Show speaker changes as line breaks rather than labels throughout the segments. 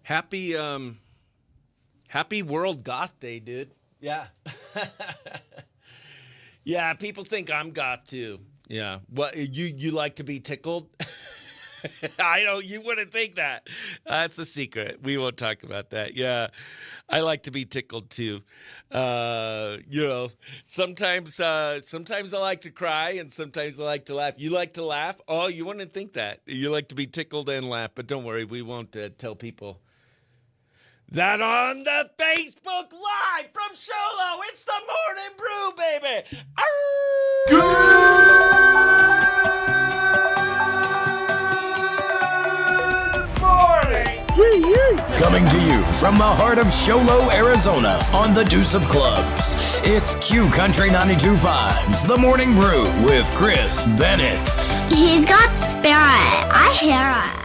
Happy Happy World Goth Day, dude. Yeah. Yeah, people think I'm goth too. Yeah. What you like to be tickled? I know you wouldn't think that. That's a secret. We won't talk about that. Yeah. I like to be tickled too. Sometimes I like to cry and sometimes I like to laugh. You like to laugh? Oh, you wouldn't think that. You like to be tickled and laugh, but don't worry, we won't tell people that on the Facebook Live from Sholo. It's the Morning Brew, baby.
Coming to you from the heart of Sholo, Arizona, on the Deuce of Clubs. It's Q Country 92.5's The Morning Brew with Chris Bennett.
He's got spirit. I hear it.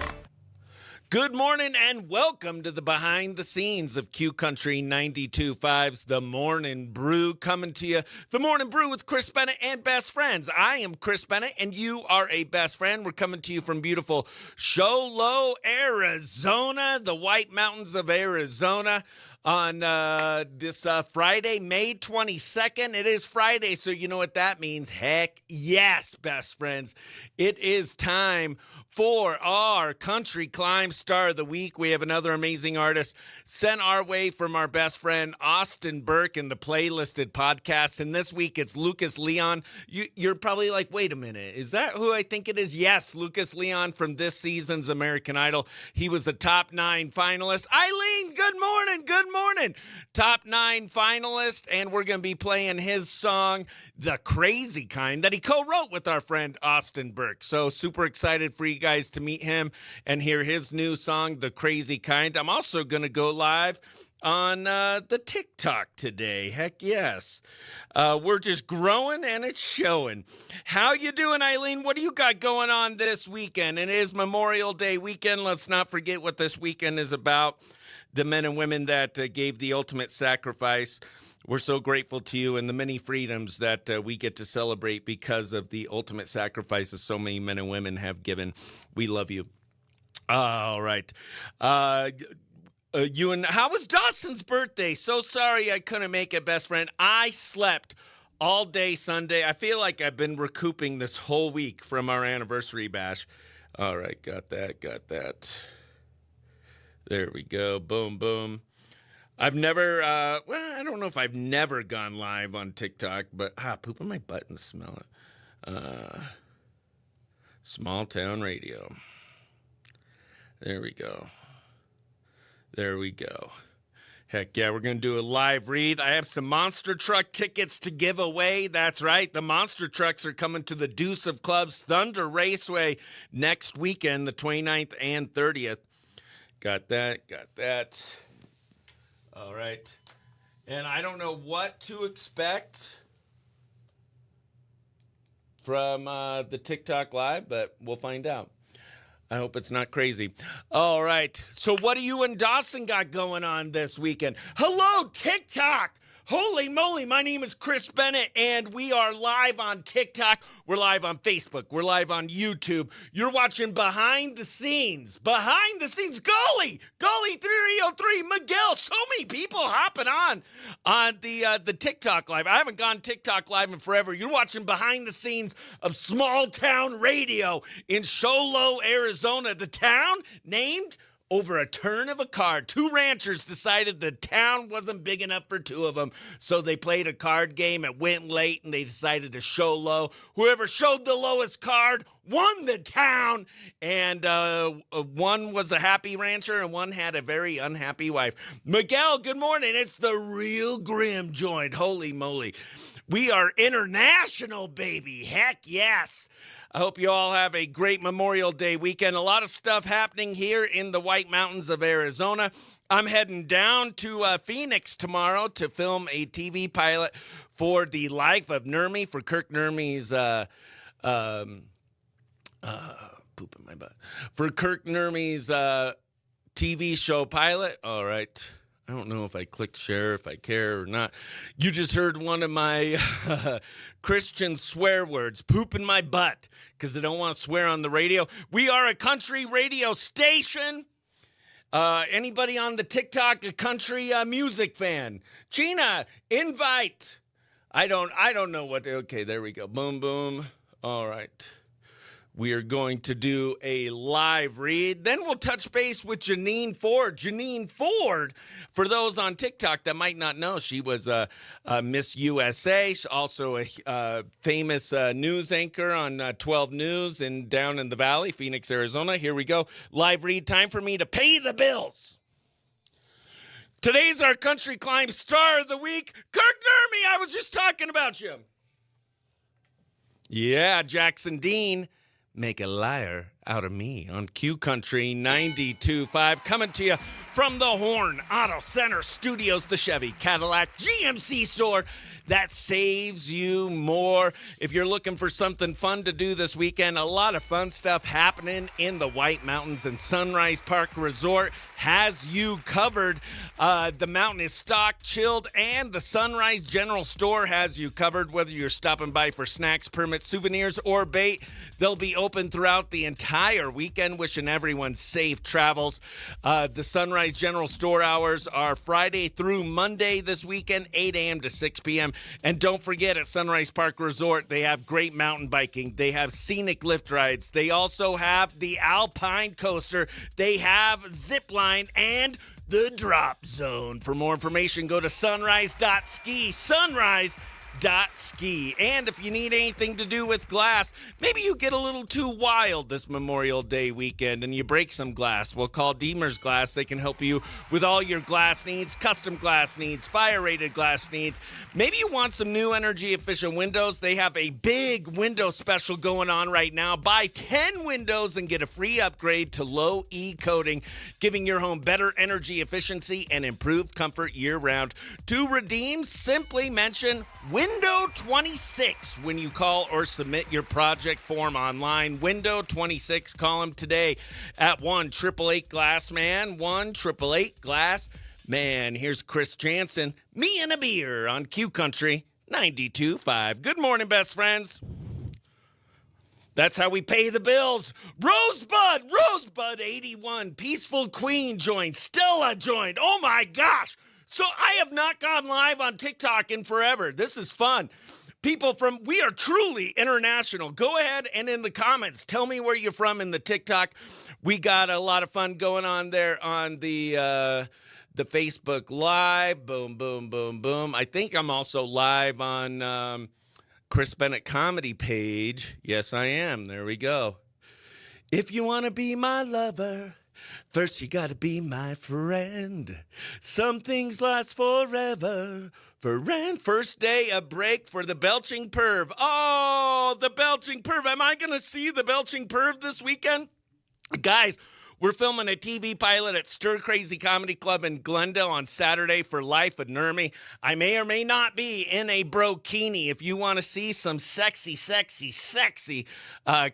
Good morning and welcome to the behind the scenes of Q Country 92.5's The Morning Brew, coming to you. The Morning Brew with Chris Bennett and best friends. I am Chris Bennett and you are a best friend. We're coming to you from beautiful Sholo, Arizona, the White Mountains of Arizona. On this Friday, May 22nd. It is Friday, so you know what that means. Heck yes, best friends. It is time for our Country Climb Star of the Week. We have another amazing artist sent our way from our best friend, Austin Burke, in the Playlisted podcast. And this week, it's Lucas Leon. You're probably like, wait a minute, is that who I think it is? Yes, Lucas Leon from this season's American Idol. He was a top 9 finalist. Eileen, good morning. Good morning. Top 9 finalist. And we're going to be playing his song, The Crazy Kind, that he co-wrote with our friend Austin Burke. So super excited for you guys to meet him and hear his new song, The Crazy Kind. I'm also going to go live on the TikTok today. Heck yes. We're just growing and it's showing. How you doing, Eileen? What do you got going on this weekend? It is Memorial Day weekend. Let's not forget what this weekend is about. The men and women that gave the ultimate sacrifice. We're so grateful to you and the many freedoms that we get to celebrate because of the ultimate sacrifices so many men and women have given. We love you. All right. How was Dawson's birthday? So sorry I couldn't make it, best friend. I slept all day Sunday. I feel like I've been recouping this whole week from our anniversary bash. All right, got that. There we go. Boom, boom. I've never, I don't know if I've never gone live on TikTok, but poop in my butt and smell it. Small town radio. There we go. Heck yeah, we're going to do a live read. I have some monster truck tickets to give away. That's right. The monster trucks are coming to the Deuce of Clubs Thunder Raceway next weekend, the 29th and 30th. Got that. All right. And I don't know what to expect from the TikTok Live, but we'll find out. I hope it's not crazy. All right. So what do you and Dawson got going on this weekend? Hello, TikTok. Holy moly, my name is Chris Bennett, and we are live on TikTok. We're live on Facebook. We're live on YouTube. You're watching Behind the Scenes. Behind the Scenes. Golly 303, Miguel. So many people hopping on the TikTok Live. I haven't gone TikTok Live in forever. You're watching Behind the Scenes of Small Town Radio in Sholo, Arizona. The town named over a turn of a card. 2 ranchers decided the town wasn't big enough for 2 of them, so they played a card game. It went late, and they decided to show low. Whoever showed the lowest card won the town, and one was a happy rancher, and one had a very unhappy wife. Miguel, good morning. It's the real grim joint. Holy moly. We are international, baby. Heck yes. I hope you all have a great Memorial Day weekend. A lot of stuff happening here in the White Mountains of Arizona. I'm heading down to Phoenix tomorrow to film a TV pilot for The Life of Nurmi, for Kirk Nurmi's poop in my butt. For Kirk Nurmi's TV show pilot. All right. I don't know if I click share, if I care or not. You just heard one of my Christian swear words, poop in my butt, because I don't want to swear on the radio. We are a country radio station. Anybody on the TikTok a country music fan? Gina, invite. I don't know what. Okay, there we go. Boom, boom. All right. We are going to do a live read. Then we'll touch base with Janine Ford. Janine Ford, for those on TikTok that might not know, she was a Miss USA. She's also a famous news anchor on 12 News and down in the Valley, Phoenix, Arizona. Here we go. Live read time for me to pay the bills. Today's our Country Climb Star of the Week. Kirk Nermy, I was just talking about you. Yeah, Jackson Dean. Make a liar out of me on Q Country 92.5. Coming to you from the Horn Auto Center Studios, the Chevy Cadillac GMC store that saves you more. If you're looking for something fun to do this weekend, a lot of fun stuff happening in the White Mountains, and Sunrise Park Resort has you covered. The mountain is stocked, chilled, and the Sunrise General Store has you covered. Whether you're stopping by for snacks, permits, souvenirs, or bait, they'll be open throughout the entire weekend. Wishing everyone safe travels. The Sunrise General Store hours are Friday through Monday this weekend, 8 a.m. to 6 p.m. And don't forget, at Sunrise Park Resort, they have great mountain biking. They have scenic lift rides. They also have the Alpine Coaster. They have zip line and the drop zone. For more information, go to sunrise.ski. Sunrise.ski. And if you need anything to do with glass, maybe you get a little too wild this Memorial Day weekend and you break some glass. Well, call Deemer's Glass. They can help you with all your glass needs, custom glass needs, fire-rated glass needs. Maybe you want some new energy-efficient windows. They have a big window special going on right now. Buy 10 windows and get a free upgrade to low E coating, giving your home better energy efficiency and improved comfort year-round. To redeem, simply mention Window 26 when you call or submit your project form online. Window 26. Call them today at 1-888-GLASS-MAN. 1-888-GLASS-MAN. Here's Chris Jansen. Me and a beer on Q Country 92.5. Good morning, best friends. That's how we pay the bills. Rosebud 81. Peaceful Queen joined. Stella joined. Oh my gosh. So I have not gone live on TikTok in forever. This is fun. People we are truly international. Go ahead and in the comments, tell me where you're from in the TikTok. We got a lot of fun going on there on the Facebook Live. Boom, boom, boom, boom. I think I'm also live on Chris Bennett comedy page. Yes, I am. There we go. If you want to be my lover, first you gotta be my friend. Some things last forever. First day a break for the Belching Perv. Oh, the Belching Perv. Am I gonna see the Belching Perv this weekend? Guys, we're filming a TV pilot at Stir Crazy Comedy Club in Glendale on Saturday for Life with Nermy. I may or may not be in a brokini. If you want to see some sexy,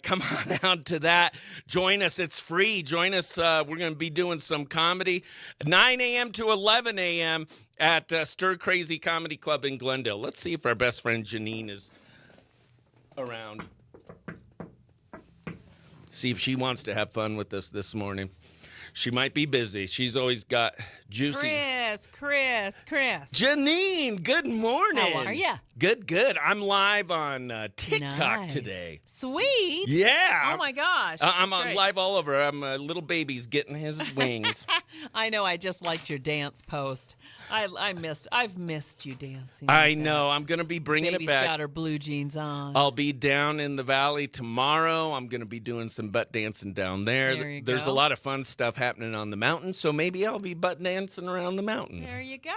come on out to that. Join us. It's free. Join us. We're going to be doing some comedy 9 a.m. to 11 a.m. at Stir Crazy Comedy Club in Glendale. Let's see if our best friend Janine is around. See if she wants to have fun with us this morning. She might be busy. She's always got juicy.
Chris.
Janine, good morning.
How are you?
Good. I'm live on TikTok
Nice.
today.
Sweet.
Yeah.
Oh, my gosh.
I'm
That's
on
great.
live all over. I'm little baby's getting his wings.
I know. I just liked your dance post. I've missed you dancing.
I
like that.
know. I'm going to be bringing
Baby's
it back.
got her blue jeans on.
I'll be down in the valley tomorrow. I'm going to be doing some butt dancing down there.
There you
There's
go.
a lot of fun stuff happening on the mountain, so maybe I'll be butt dancing around the mountain.
There you go.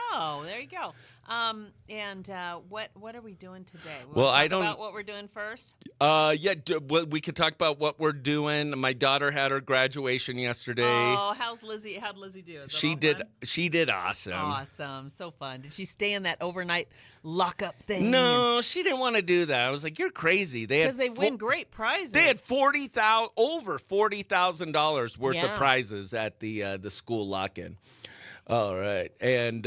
What are we doing today?
Well,
Talk
I don't-
about what we're doing first.
We could talk about what we're doing. My daughter had her graduation yesterday.
Oh, how'd Lizzie do? Is that all fun?
She did awesome.
Awesome. So fun. Did she stay in that overnight lockup thing?
No, she didn't want to do that. I was like, "You're crazy."
Because they win great prizes.
They had over $40,000 worth of
Yeah.
prizes at the school lock-in. All right, and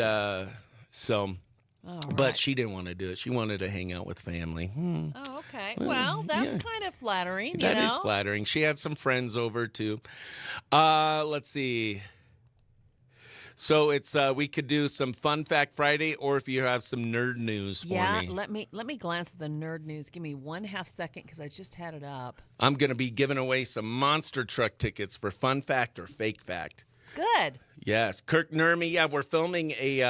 so.
All
But
right.
she didn't want to do it. She wanted to hang out with family.
Oh, okay. Well, that's
yeah.
kind of flattering,
That
you know?
is flattering. She had some friends over, too. Let's see. So it's we could do some Fun Fact Friday, or if you have some nerd news for me.
Let me glance at the nerd news. Give me 1/2 second because I just had it up.
I'm going to be giving away some monster truck tickets for Fun Fact or Fake Fact.
Good.
Yes, Kirk Nurmi. Yeah, we're filming a.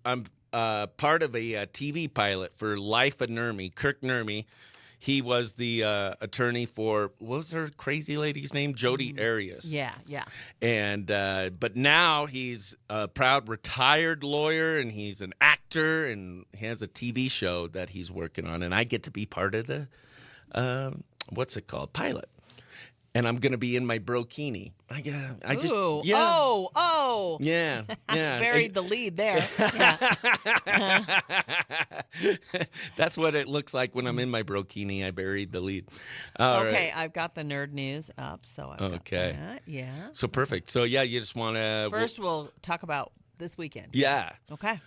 I'm part of a TV pilot for Life of Nurmi. Kirk Nurmi. He was the attorney for, what was her crazy lady's name? Jodi Arias.
Yeah.
And but now he's a proud retired lawyer, and he's an actor, and he has a TV show that he's working on, and I get to be part of the what's it called, pilot. And I'm gonna be in my brokini. I just
Ooh.
yeah.
Oh.
Yeah.
Buried the lead there. Yeah.
That's what it looks like when I'm in my brokini. I buried the lead. All
Okay,
right.
I've got the nerd news up, so I've got
Okay.
that. Yeah.
So perfect. So yeah, you just want to
First, we'll talk about this weekend.
yeah.
Okay.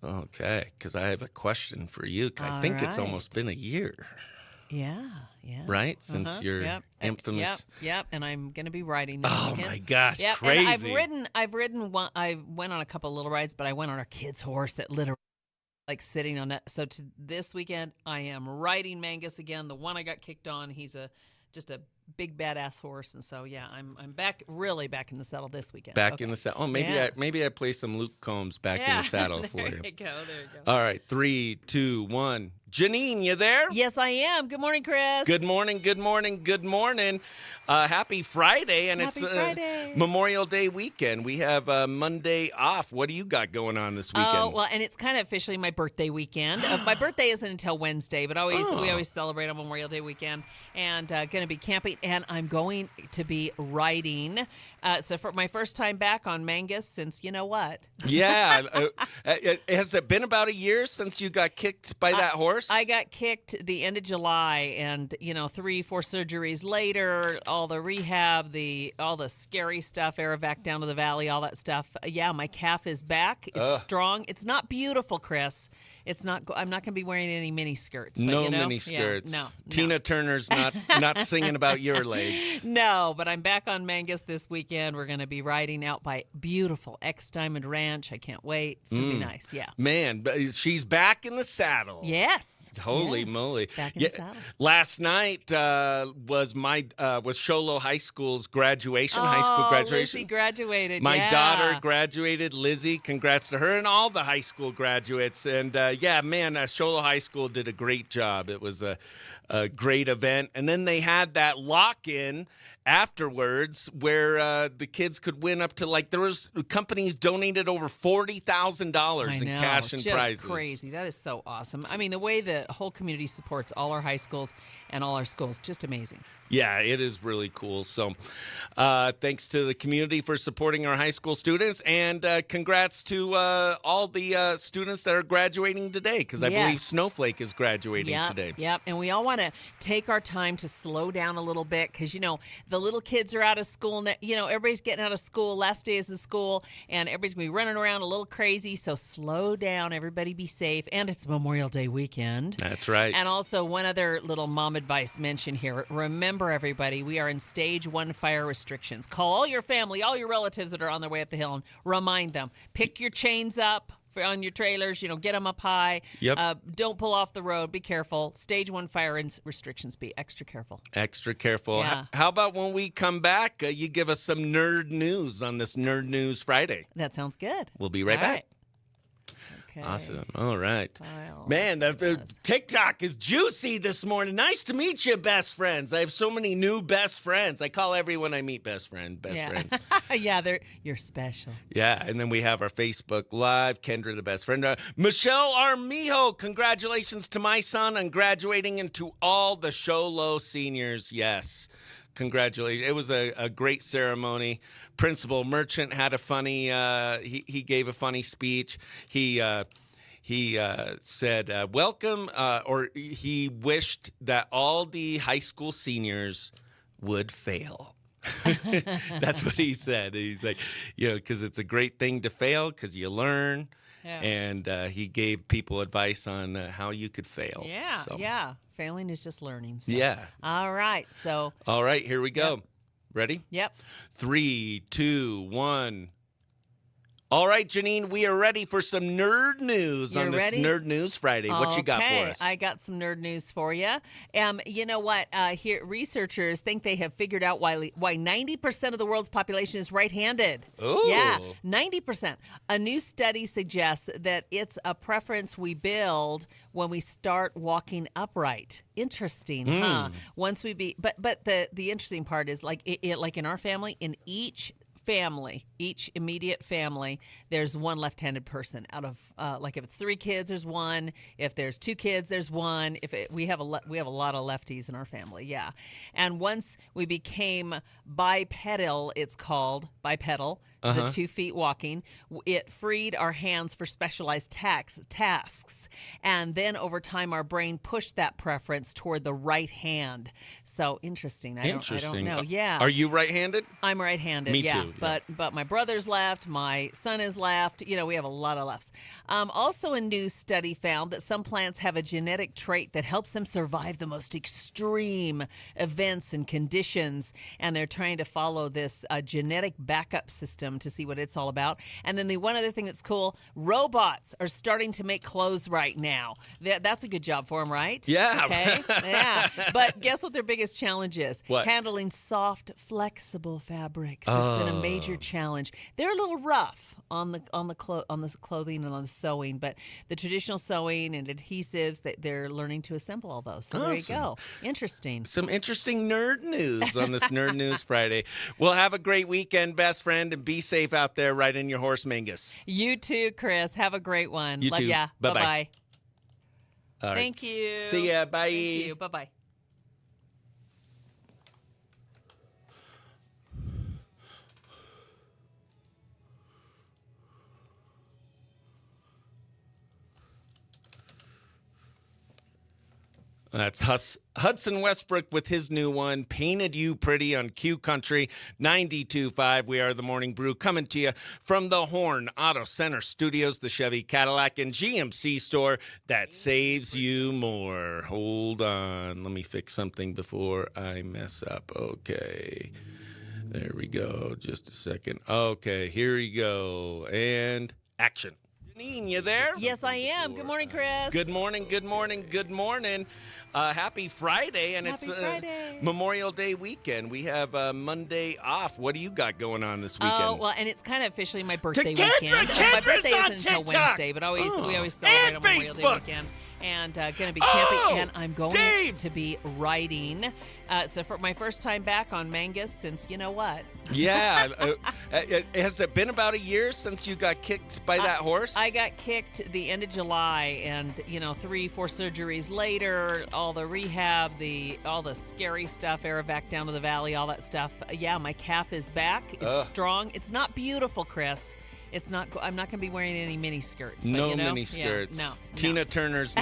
Okay, because I have a question for you. I think it's almost been a year,
Yeah.
right, since your infamous.
Yep. And I'm going to be riding this
Oh
weekend.
my gosh,
Yep.
crazy!
And I've ridden one. I went on a couple little rides, but I went on a kid's horse that literally, like, sitting on it. So this weekend, I am riding Mangus again. The one I got kicked on. He's just a big badass horse, and so yeah, I'm really back in the saddle this weekend.
Back in the saddle. Oh, maybe I play some Luke Combs back in the saddle for you.
There you go.
All right, 3, 2, 1. Janine, you there?
Yes, I am. Good morning, Chris.
Good morning. Happy Friday, and
Happy Friday.
Memorial Day weekend. We have Monday off. What do you got going on this weekend?
Oh, well, and it's kind of officially my birthday weekend. My birthday isn't until Wednesday, but we always celebrate on Memorial Day weekend, and going to be camping, and I'm going to be riding. So for my first time back on Mangus since you know what.
Yeah. Has it been about a year since you got kicked by that horse?
I got kicked the end of July, and 3-4 surgeries later, all the rehab, all the scary stuff, Aerovac down to the valley, all that stuff. Yeah, my calf is back. It's strong. It's not beautiful, Chris. It's not. I'm not going to be wearing any mini skirts. But,
no mini skirts.
Yeah, no.
Tina Turner's not singing about your legs.
No, but I'm back on Mangus this weekend. We're going to be riding out by beautiful X Diamond Ranch. I can't wait. It's going to be nice. Yeah.
Man, she's back in the saddle.
Yes.
Holy
yes.
moly.
Back in the saddle.
Last night was Sholo High School's graduation, high school graduation.
Lizzie graduated.
My daughter graduated, Lizzie. Congrats to her and all the high school graduates. And Sholo High School did a great job. It was a great event. And then they had that lock-in afterwards where the kids could win up to, there was companies donated over $40,000 in cash and prizes.
Just crazy. That is so awesome. I mean, the way the whole community supports all our high schools and all our schools, just amazing.
Yeah, it is really cool. So thanks to the community for supporting our high school students, and congrats to all the students that are graduating today, because I believe Snowflake is graduating today.
Yep, and we all want to take our time to slow down a little bit, because, the little kids are out of school. Everybody's getting out of school. Last day is the school, and everybody's going to be running around a little crazy, so slow down. Everybody be safe, and it's Memorial Day weekend.
That's right.
And also, one other little mom advice mention here. Remember, everybody, we are in stage 1 fire restrictions. Call all your family, all your relatives that are on their way up the hill, and remind them. Pick your chains up on your trailers, get them up high.
Yep.
Don't pull off the road. Be careful. Stage 1 fire restrictions. Be extra careful.
Extra careful.
Yeah.
How about when we come back, you give us some nerd news on this Nerd News Friday?
That sounds good.
We'll be right
All
back.
right. Okay.
Awesome. All right.
Files.
Man, the TikTok is juicy this morning. Nice to meet you, best friends. I have so many new best friends. I call everyone I meet best friends.
Yeah, you're special.
Yeah, and then we have our Facebook Live, Kendra, the best friend. Michelle Armijo, congratulations to my son on graduating, and to all the Sholo seniors. Yes, congratulations. It was a great ceremony. Principal Merchant had a funny, he gave a funny speech. He said, welcome, or he wished that all the high school seniors would fail. That's what he said. He's like, because it's a great thing to fail, because you learn. Yeah. And he gave people advice on how you could fail.
Yeah, yeah. Failing is just learning. So.
Yeah.
All right.
All right, here we go.
Yep.
Ready?
Yep.
3, 2, 1. All right, Janine, we are ready for some nerd news on this Nerd News Friday. What you got for us?
I got some nerd news for you. You know what? Here, researchers think they have figured out why 90% of the world's population is right-handed.
Ooh.
Yeah, 90%. A new study suggests that it's a preference we build when we start walking upright. Interesting, huh? Once we but the interesting part is like like in our family, in each immediate family, there's one left-handed person out of like if it's 3 kids, there's one. If there's 2 kids, there's one. We have a lot of lefties in our family, yeah. And once we became bipedal, it's called bipedal. The 2 feet walking, it freed our hands for specialized tasks. And then over time, our brain pushed that preference toward the right hand. So interesting. I don't know. Yeah.
Are you right-handed?
I'm right-handed.
Me
yeah.
too. Yeah.
But my brother's left. My son is left. You know, we have a lot of lefts. Also, a new study found that some plants have a genetic trait that helps them survive the most extreme events and conditions. And they're trying to follow this genetic backup system to see what it's all about. And then the one other thing that's cool, robots are starting to make clothes right now. That's a good job for them, right?
Yeah.
Okay. Yeah. But guess what their biggest challenge is?
What?
Handling soft, flexible fabrics has been a major challenge. They're a little rough on the clothing and on the sewing, but the traditional sewing and adhesives, they're learning to assemble all those. So there you go. Interesting.
Some interesting nerd news on this Nerd News Friday. Well, have a great weekend, best friend, and be safe out there riding your horse, Mingus.
You too, Chris. Have a great one.
You
Love
too.
ya.
Bye-bye.
Bye-bye.
All right.
Thank you.
See ya. Bye.
Thank you. Bye-bye.
That's Hudson Westbrook with his new one, Painted You Pretty on Q Country 92.5. We are the Morning Brew coming to you from the Horn Auto Center Studios, the Chevy, Cadillac, and GMC store that saves you more. Hold on. Let me fix something before I mess up. Okay. There we go. Just a second. Okay, here we go. And action. Janine, you there?
Yes, I am. Good morning, Chris.
Good morning, good morning, good morning. Happy Friday, and
Happy
it's
Friday.
Memorial Day weekend. We have Monday off. What do you got going on this weekend?
Oh, well, and it's kind of officially my birthday
Kendra,
weekend.
Kendra's
My birthday
on
isn't until
TikTok.
Wednesday, but we always celebrate on Memorial Day
Facebook.
weekend. And going to be camping, and I'm going
Dave.
to be riding. So for my first time back on Mangus since you know what.
Yeah. Has it been about a year since you got kicked by that horse?
I got kicked the end of July, and 3-4 surgeries later, all the rehab, all the scary stuff, Aerovac down to the valley, all that stuff. Yeah, my calf is back. It's strong. It's not beautiful, Chris. It's not. I'm not going to be wearing any mini skirts. But,
no mini skirts.
Yeah, no.
Tina Turner's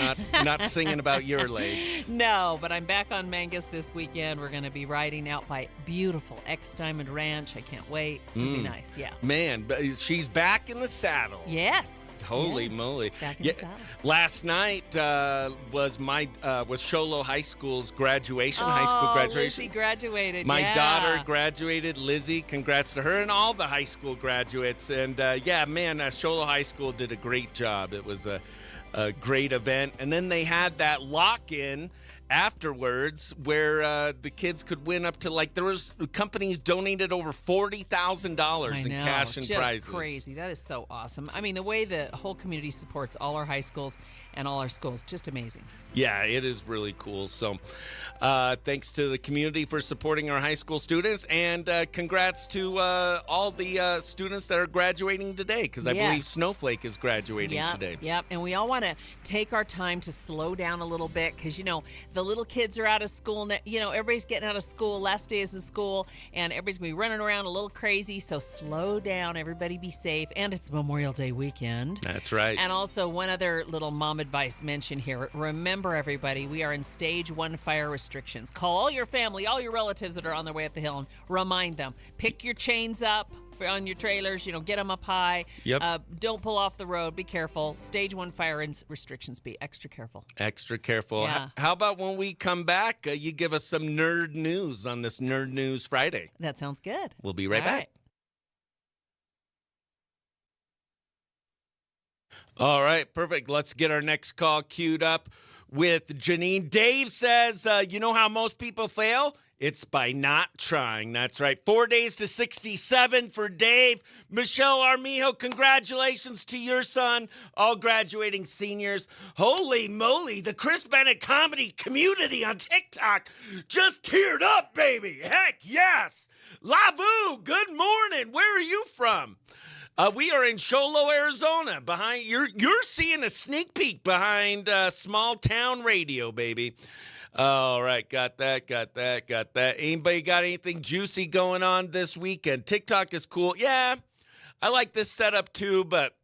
not singing about your legs.
No, but I'm back on Mangus this weekend. We're going to be riding out by beautiful X Diamond Ranch. I can't wait. It's going to be nice. Yeah.
Man, she's back in the saddle.
Yes.
Holy
Yes.
moly!
Back in the saddle.
Last night was Sholo High School's graduation. High school graduation.
Lizzie graduated.
My daughter graduated. Lizzie, congrats to her and all the high school graduates. And Sholo High School did a great job. It was a great event. And then they had that lock-in afterwards where the kids could win up to there was companies donated over $40,000 in cash and
just
prizes.
Crazy. That is so awesome. I mean, the way the whole community supports all our high schools and all our schools, just amazing.
Yeah, it is really cool. So thanks to the community for supporting our high school students, and congrats to all the students that are graduating today, because I believe Snowflake is graduating today.
Yep, and we all want to take our time to slow down a little bit, because, the little kids are out of school. Everybody's getting out of school. Last day is the school, and everybody's going to be running around a little crazy, so slow down. Everybody be safe, and it's Memorial Day weekend.
That's right.
And also, one other little mom advice mention here. Remember, everybody, we are in stage 1 fire restrictions. Call all your family, all your relatives that are on their way up the hill, and remind them. Pick your chains up on your trailers, get them up high.
Yep.
Don't pull off the road. Be careful. Stage 1 fire restrictions. Be extra careful.
Extra careful.
Yeah.
How about when we come back, you give us some nerd news on this Nerd News Friday?
That sounds good.
We'll be right
All
back.
right.
All right, perfect. Let's get our next call queued up with Janine. Dave says, you know how most people fail? It's by not trying. That's right. 4 days to 67 for Dave. Michelle Armijo, congratulations to your son, all graduating seniors. Holy moly, the Chris Bennett comedy community on TikTok just teared up, baby. Heck yes. Lavu, good morning. Where are you from? We are in Sholo, Arizona. Behind you're seeing a sneak peek behind small town radio, baby. All right, got that. Anybody got anything juicy going on this weekend? TikTok is cool. Yeah, I like this setup too, but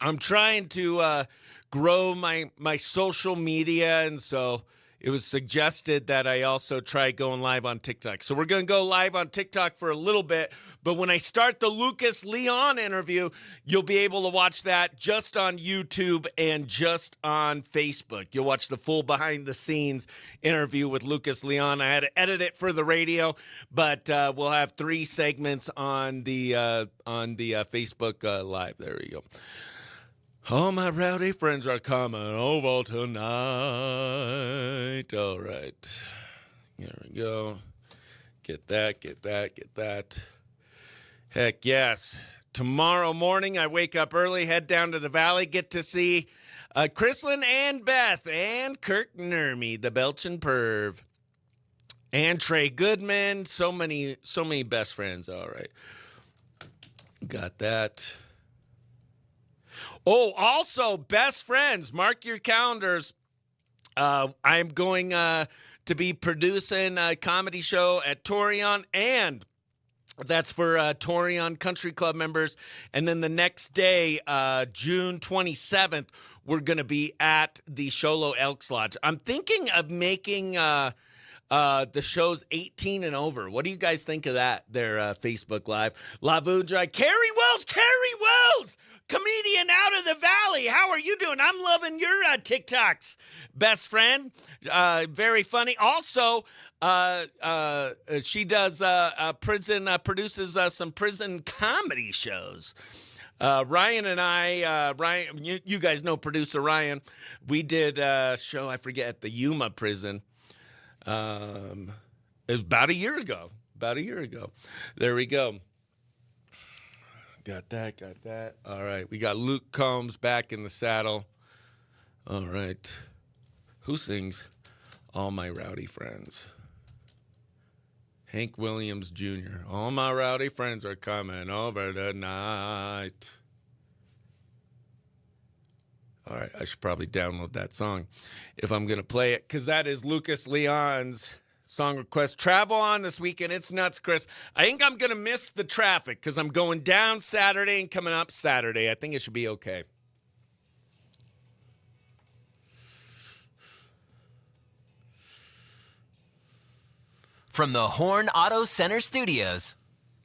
I'm trying to grow my social media, and so it was suggested that I also try going live on TikTok. So we're going to go live on TikTok for a little bit. But when I start the Lucas Leon interview, you'll be able to watch that just on YouTube and just on Facebook. You'll watch the full behind-the-scenes interview with Lucas Leon. I had to edit it for the radio, but we'll have 3 segments on the Facebook Live. There we go. All my rowdy friends are coming over tonight. All right. Here we go. Get that. Heck yes. Tomorrow morning, I wake up early, head down to the valley, get to see Chrislyn and Beth and Kirk Nermy, the Belchin Perv, and Trey Goodman. So many best friends. All right. Got that. Oh, also, best friends, mark your calendars. I'm going to be producing a comedy show at Torion, and that's for Torion Country Club members. And then the next day, June 27th, we're going to be at the Sholo Elks Lodge. I'm thinking of making the show's 18 and over. What do you guys think of that? Their Facebook Live. Lavudra, Carrie Wells, comedian out of the valley. How are you doing? I'm loving your TikToks, best friend. Very funny. Also, she does produces some prison comedy shows. Ryan and I, you guys know producer Ryan. We did a show, I forget, at the Yuma prison. It was about a year ago. There we go. Got that. All right. We got Luke Combs back in the saddle. All right. Who sings All My Rowdy Friends? Hank Williams Jr. All my rowdy friends are coming over tonight. All right. I should probably download that song if I'm going to play it, because that is Lucas Leon's song request. Travel on this weekend. It's nuts, Chris. I think I'm going to miss the traffic because I'm going down Saturday and coming up Saturday. I think it should be okay.
From the Horn Auto Center Studios,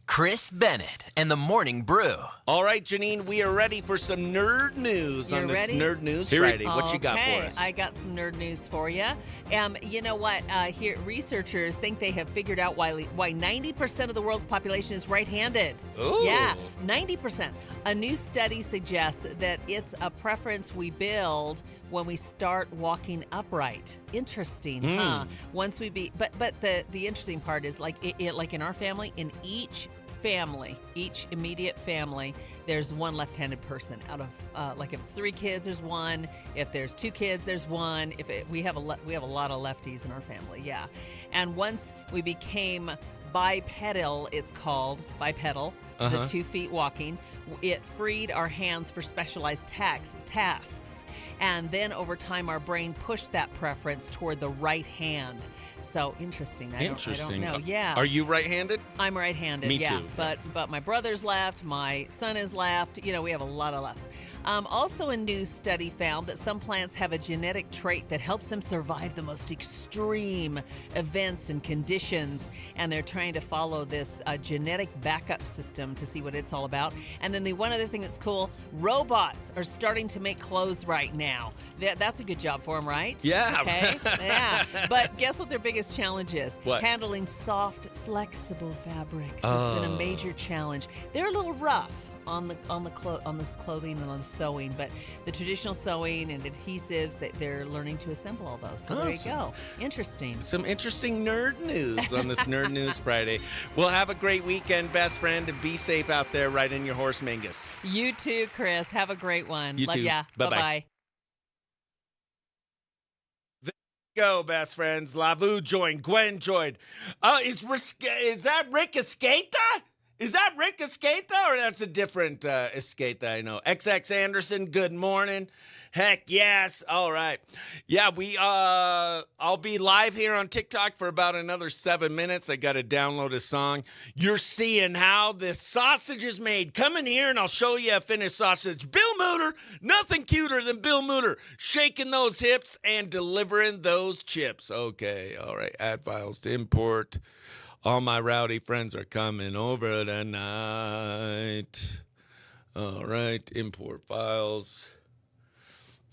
Chris Bennett and the Morning Brew.
All right, Janine, we are ready for some nerd news on this
ready?
Nerd News Friday. What you got for us?
I got some nerd news for you. You know what? Here, researchers think they have figured out why 90% of the world's population is right-handed.
Ooh.
Yeah, 90%. A new study suggests that it's a preference we build when we start walking upright. Interesting, huh? Once we but the interesting part is like in our family, in each immediate family, there's one left-handed person out of like if it's 3 kids, there's one. If there's 2 kids, there's one. We have a lot of lefties in our family, yeah. And once we became bipedal, it's called bipedal. The 2 feet walking, it freed our hands for specialized tasks. And then over time, our brain pushed that preference toward the right hand. So interesting. I don't know. Yeah.
Are you right-handed?
I'm right-handed.
Me
yeah.
too.
But my brother's left. My son is left. You know, we have a lot of lefts. Also, a new study found that some plants have a genetic trait that helps them survive the most extreme events and conditions. And they're trying to follow this genetic backup system to see what it's all about. And then the one other thing that's cool, robots are starting to make clothes right now. That's a good job for them, right?
Yeah.
Okay. Yeah. But guess what their biggest challenge is?
What?
Handling soft, flexible fabrics has been a major challenge. They're a little rough on the clothing and on the sewing, but the traditional sewing and adhesives that they're learning to assemble all those. So there you go. Interesting.
Some interesting nerd news on this Nerd News Friday. Well, have a great weekend, best friend, and be safe out there riding your horse Mingus.
You too, Chris. Have a great one.
You
Love
too.
ya.
Bye-bye.
Bye-bye.
Go, best friends. Lavu joined. Gwen joined. Is that Rick Escata? Is that Rick Escata, or that's a different Escata I know? XX Anderson, good morning. Heck yes. All right. Yeah, I'll be live here on TikTok for about another 7 minutes. I got to download a song. You're seeing how this sausage is made. Come in here and I'll show you a finished sausage. Bill Mooter, nothing cuter than Bill Mooter, shaking those hips and delivering those chips. Okay. All right. Add files to import. All my rowdy friends are coming over tonight. All right. Import files.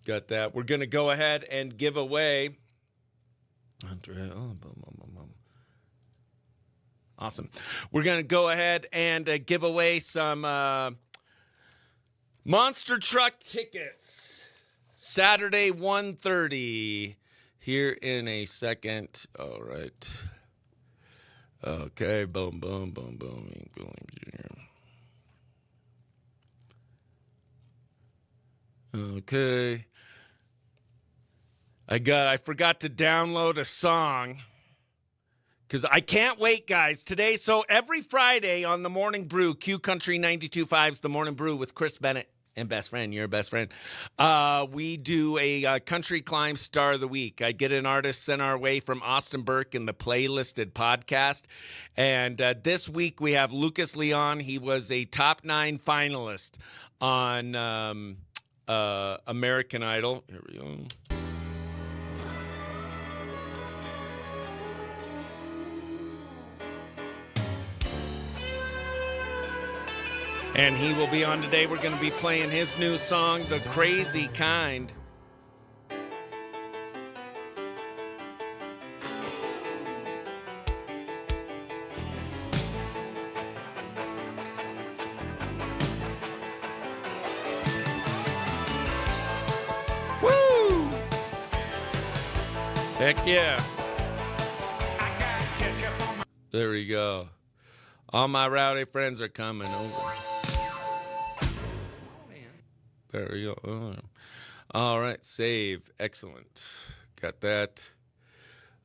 Got that. We're going to go ahead and give away. Awesome. We're going to go ahead and give away some monster truck tickets. Saturday, 1:30. Here in a second. All right. Okay. Boom, boom, boom, boom. Williams Jr. Okay. I forgot to download a song because I can't wait, guys. Today, so every Friday on the Morning Brew, Q Country 92.5's The Morning Brew with Chris Bennett and best friend, your best friend. We do a country climb star of the week. I get an artist sent our way from Austin Burke in the Playlisted podcast. And this week we have Lucas Leon. He was a top 9 finalist on American Idol. Here we go. And he will be on today. We're going to be playing his new song, The Crazy Kind. Woo! Heck yeah. There we go. All my rowdy friends are coming over. There we go. All right, save. Excellent. Got that.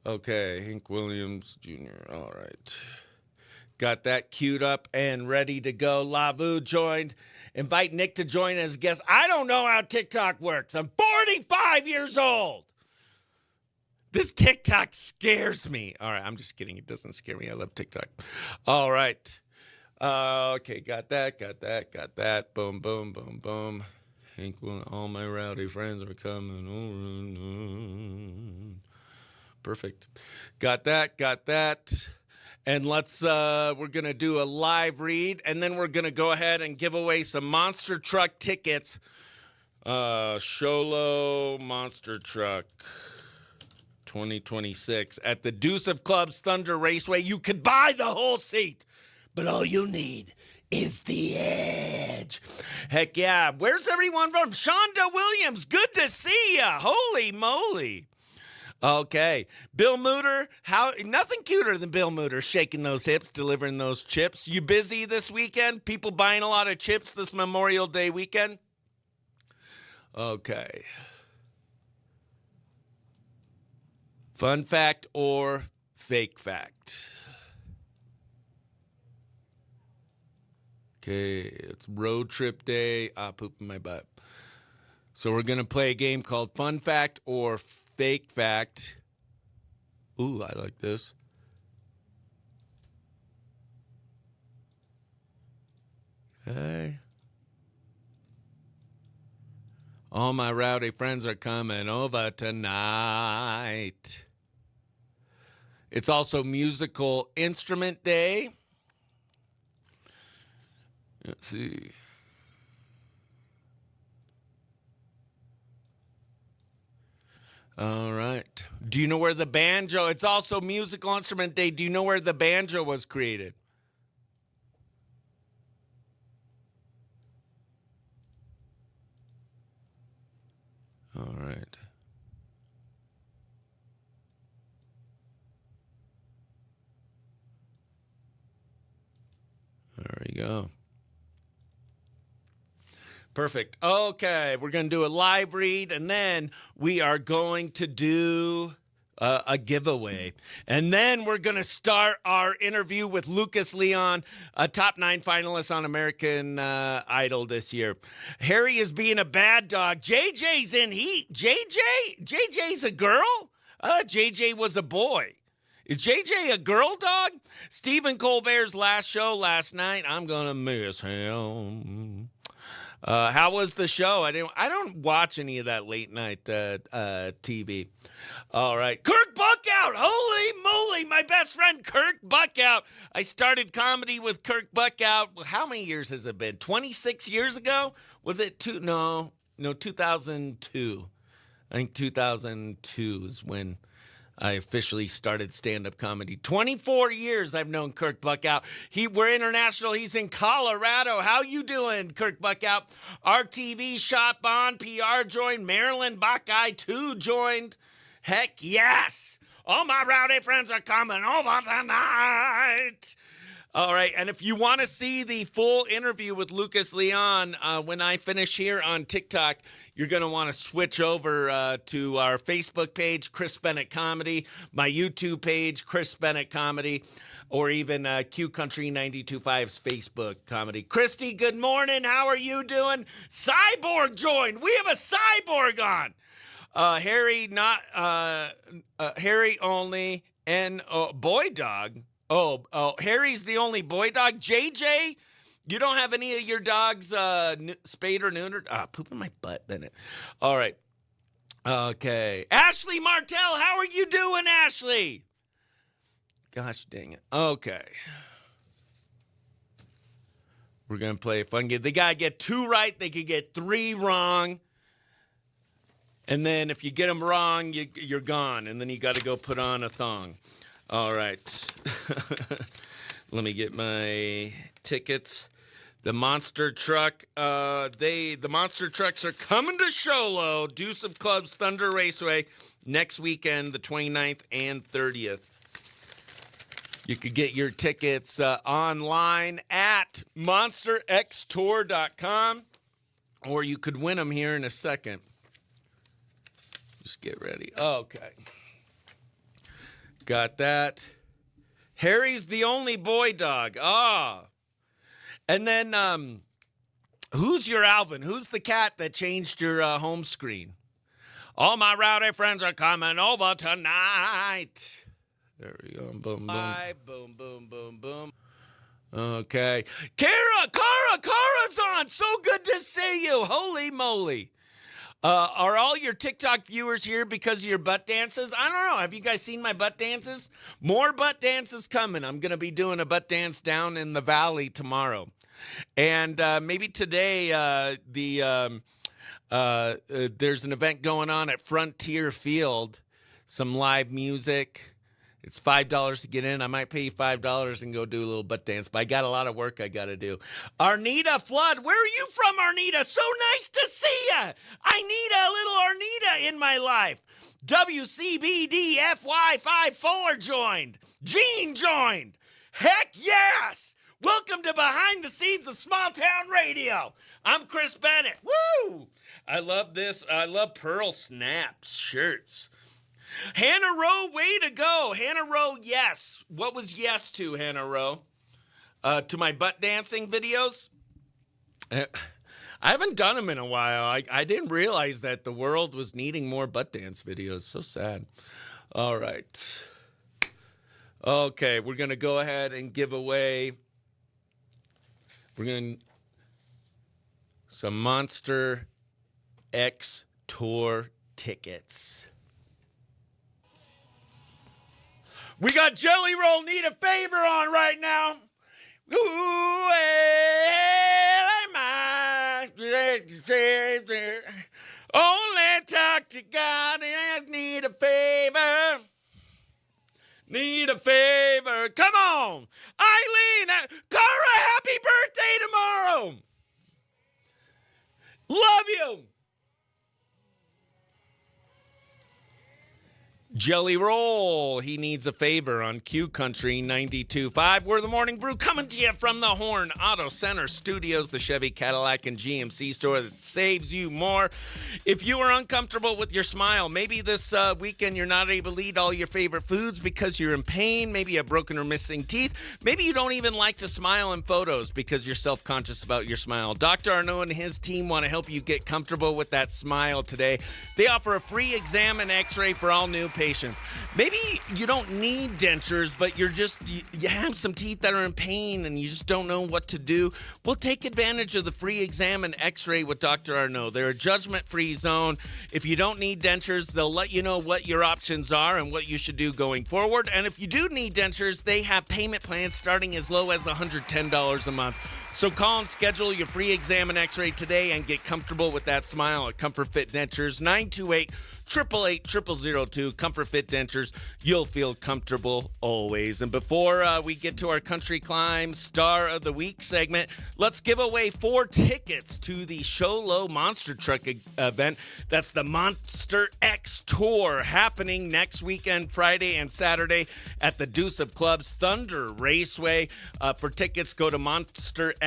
Okay, Hank Williams Jr. All right. Got that queued up and ready to go. Lavu joined. Invite Nick to join as a guest. I don't know how TikTok works. I'm 45 years old. This TikTok scares me. All right, I'm just kidding. It doesn't scare me. I love TikTok. All right. Okay, got that. Boom, boom, boom, boom. Hank, all my rowdy friends are coming over. Perfect. Got that. And we're going to do a live read, and then we're going to go ahead and give away some monster truck tickets. Sholo Monster Truck 2026 at the Deuce of Clubs Thunder Raceway. You could buy the whole seat, but all you need is the edge. Heck yeah. Where's everyone from? Shonda Williams, good to see ya. Holy moly. Okay. Bill Mooter, nothing cuter than Bill Mooter shaking those hips, delivering those chips. You busy this weekend? People buying a lot of chips this Memorial Day weekend? Okay. Fun fact or fake fact? Okay, it's road trip day. Poop in my butt. So we're going to play a game called Fun Fact or Fake Fact. Ooh, I like this. Okay. All my rowdy friends are coming over tonight. It's also Musical Instrument Day. Let's see. All right. Do you know where the banjo? It's also Musical Instrument Day. Do you know where the banjo was created? you go. Perfect. Okay, we're going to do a live read, and then we are going to do a giveaway. And then we're going to start our interview with Lucas Leon, a top 9 finalist on American Idol this year. Harry is being a bad dog. JJ's in heat. JJ's a girl? JJ was a boy. Is JJ a girl dog? Stephen Colbert's last show last night. I'm going to miss him. How was the show? I don't watch any of that late night TV. All right. Kirk Buckout. Holy moly, my best friend Kirk Buckout. I started comedy with Kirk Buckout. How many years has it been? 26 years ago? Was it 2002. I think 2002 is when I officially started stand-up comedy. 24 years I've known Kirk Buckout. We're international. He's in Colorado. How you doing, Kirk Buckout? RTV Shop on, PR joined, Maryland Buckeye 2 joined. Heck yes. All my rowdy friends are coming over tonight. All right, and if you want to see the full interview with Lucas Leon when I finish here on TikTok, you're going to want to switch over to our Facebook page, Chris Bennett Comedy, my YouTube page, Chris Bennett Comedy, or even Q Country 92.5's Facebook Comedy. Christy, good morning. How are you doing? Cyborg joined. We have a cyborg on. Harry, not Harry only, and boy dog. Oh, Harry's the only boy dog. JJ, you don't have any of your dogs spayed or neutered? Poop in my butt, Bennett. All right. Okay. Ashley Martell, how are you doing, Ashley? Gosh dang it. Okay. We're going to play a fun game. They got to get 2 right. They could get 3 wrong. And then if you get them wrong, you're gone. And then you got to go put on a thong. All right. Let me get my tickets. The monster truck. The monster trucks are coming to Sholo, Deuce of Clubs, Thunder Raceway, next weekend, the 29th and 30th. You could get your tickets online at monsterxtour.com, or you could win them here in a second. Just get ready. Okay. Got that. Harry's the only boy dog. And then, who's your Alvin? Who's the cat that changed your home screen? All my rowdy friends are coming over tonight. There we go. Boom, boom. Bye. Boom, boom, boom, boom. Okay. Kara's on. So good to see you. Holy moly. Are all your TikTok viewers here because of your butt dances? I don't know. Have you guys seen my butt dances? More butt dances coming. I'm going to be doing a butt dance down in the valley tomorrow. And maybe today there's an event going on at Frontier Field, some live music. It's $5 to get in. I might pay you $5 and go do a little butt dance, but I got a lot of work I got to do. Arnita Flood, where are you from, Arnita? So nice to see you. I need a little Arnita in my life. WCBDFY54 joined. Gene joined. Heck yes. Welcome to Behind the Scenes of Small Town Radio. I'm Chris Bennett. Woo! I love this. I love Pearl Snaps shirts. Hannah Rowe, way to go. Hannah Rowe, yes. What was yes to, Hannah Rowe? To my butt dancing videos? I haven't done them in a while. I didn't realize that the world was needing more butt dance videos. So sad. All right. Okay, we're going to go ahead and give away. We're going to some Monster X Tour tickets. We got Jelly Roll Need a Favor on right now. Ooh, am I? Only talk to God and need a favor. Need a favor. Come on. Eileen, Cara, happy birthday tomorrow. Love you. Jelly Roll, he needs a favor on Q Country 92.5. We're the Morning Brew coming to you from the Horn Auto Center Studios, the Chevy, Cadillac, and GMC store that saves you more. If you are uncomfortable with your smile, maybe this weekend you're not able to eat all your favorite foods because you're in pain, maybe you have broken or missing teeth, maybe you don't even like to smile in photos because you're self-conscious about your smile. Dr. Arnaud and his team want to help you get comfortable with that smile today. They offer a free exam and x-ray for all new patients. Maybe you don't need dentures, but you have some teeth that are in pain and you just don't know what to do. Well, take advantage of the free exam and x-ray with Dr. Arnaud. They're a judgment-free zone. If you don't need dentures, they'll let you know what your options are and what you should do going forward. And if you do need dentures, they have payment plans starting as low as $110 a month. So call and schedule your free exam and x-ray today and get comfortable with that smile at Comfort Fit Dentures. 928-888-0002. Comfort Fit Dentures. You'll feel comfortable always. And before we get to our Country Climb Star of the Week segment, let's give away 4 tickets to the Show Low Monster Truck event. That's the Monster X Tour happening next weekend, Friday and Saturday at the Deuce of Clubs Thunder Raceway. For tickets, go to monsterxtour.com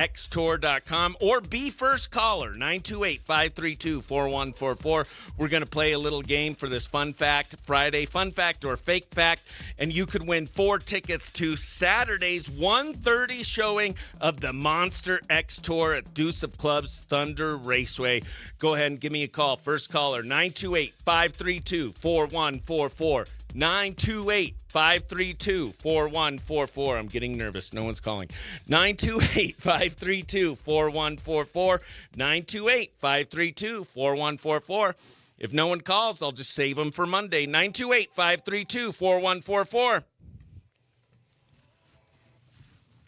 or be first caller, 928-532-4144. We're going to play a little game for this Fun Fact Friday, Fun Fact or Fake Fact, and you could win 4 tickets to Saturday's 1:30 showing of the Monster X Tour at Deuce of Clubs Thunder Raceway. Go ahead and give me a call. First caller, 928-532-4144. 928-532-4144. I'm getting nervous. No one's calling. 928-532-4144. 928-532-4144. If no one calls, I'll just save them for Monday. 928-532-4144.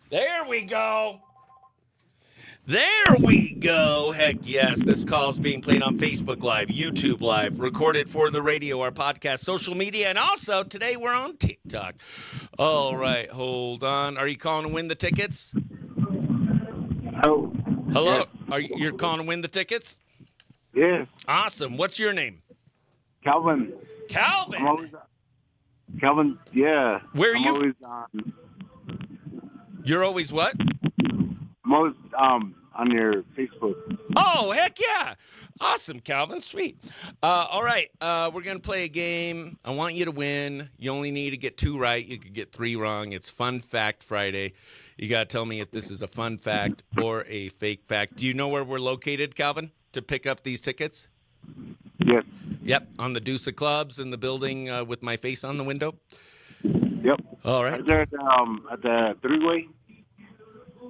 There we go. There we go. Heck yes. This call is being played on Facebook Live, YouTube Live, recorded for the radio, our podcast, social media, and also today we're on TikTok. All right. Hold on. Are you calling to win the tickets?
Oh.
Hello?
Yes.
You're calling to win the tickets?
Yes.
Awesome. What's your name?
Calvin.
Calvin.
Calvin, yeah.
Where are you?
Always
You're always what?
most on your Facebook.
Oh, heck yeah. Awesome, Calvin. Sweet. All right. We're going to play a game. I want you to win. You only need to get 2 right. You could get 3 wrong. It's Fun Fact Friday. You got to tell me if this is a fun fact or a fake fact. Do you know where we're located, Calvin, to pick up these tickets?
Yes.
Yep, on the Deuce of Clubs in the building with my face on the window.
Yep.
All right.
Is there at the three-way?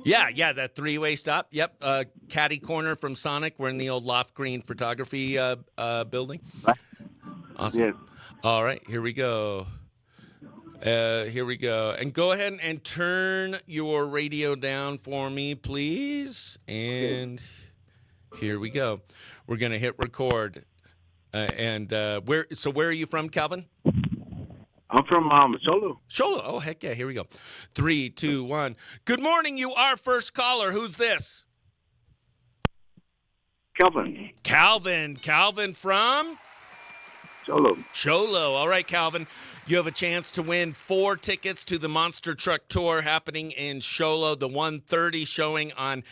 Yeah, that 3-way stop. Yep, caddy corner from Sonic. We're in the old Loft Green Photography building.
Right.
Awesome.
Yes.
All right, here we go. And go ahead and turn your radio down for me, please. And here we go. We're going to hit record. Where are you from, Calvin?
I'm from Solo.
Solo. Oh, heck yeah. Here we go. 3, 2, 1. Good morning. You are first caller. Who's this?
Calvin.
Calvin from?
Solo.
All right, Calvin. You have a chance to win 4 tickets to the Monster Truck Tour happening in Sholo, the 1:30 showing on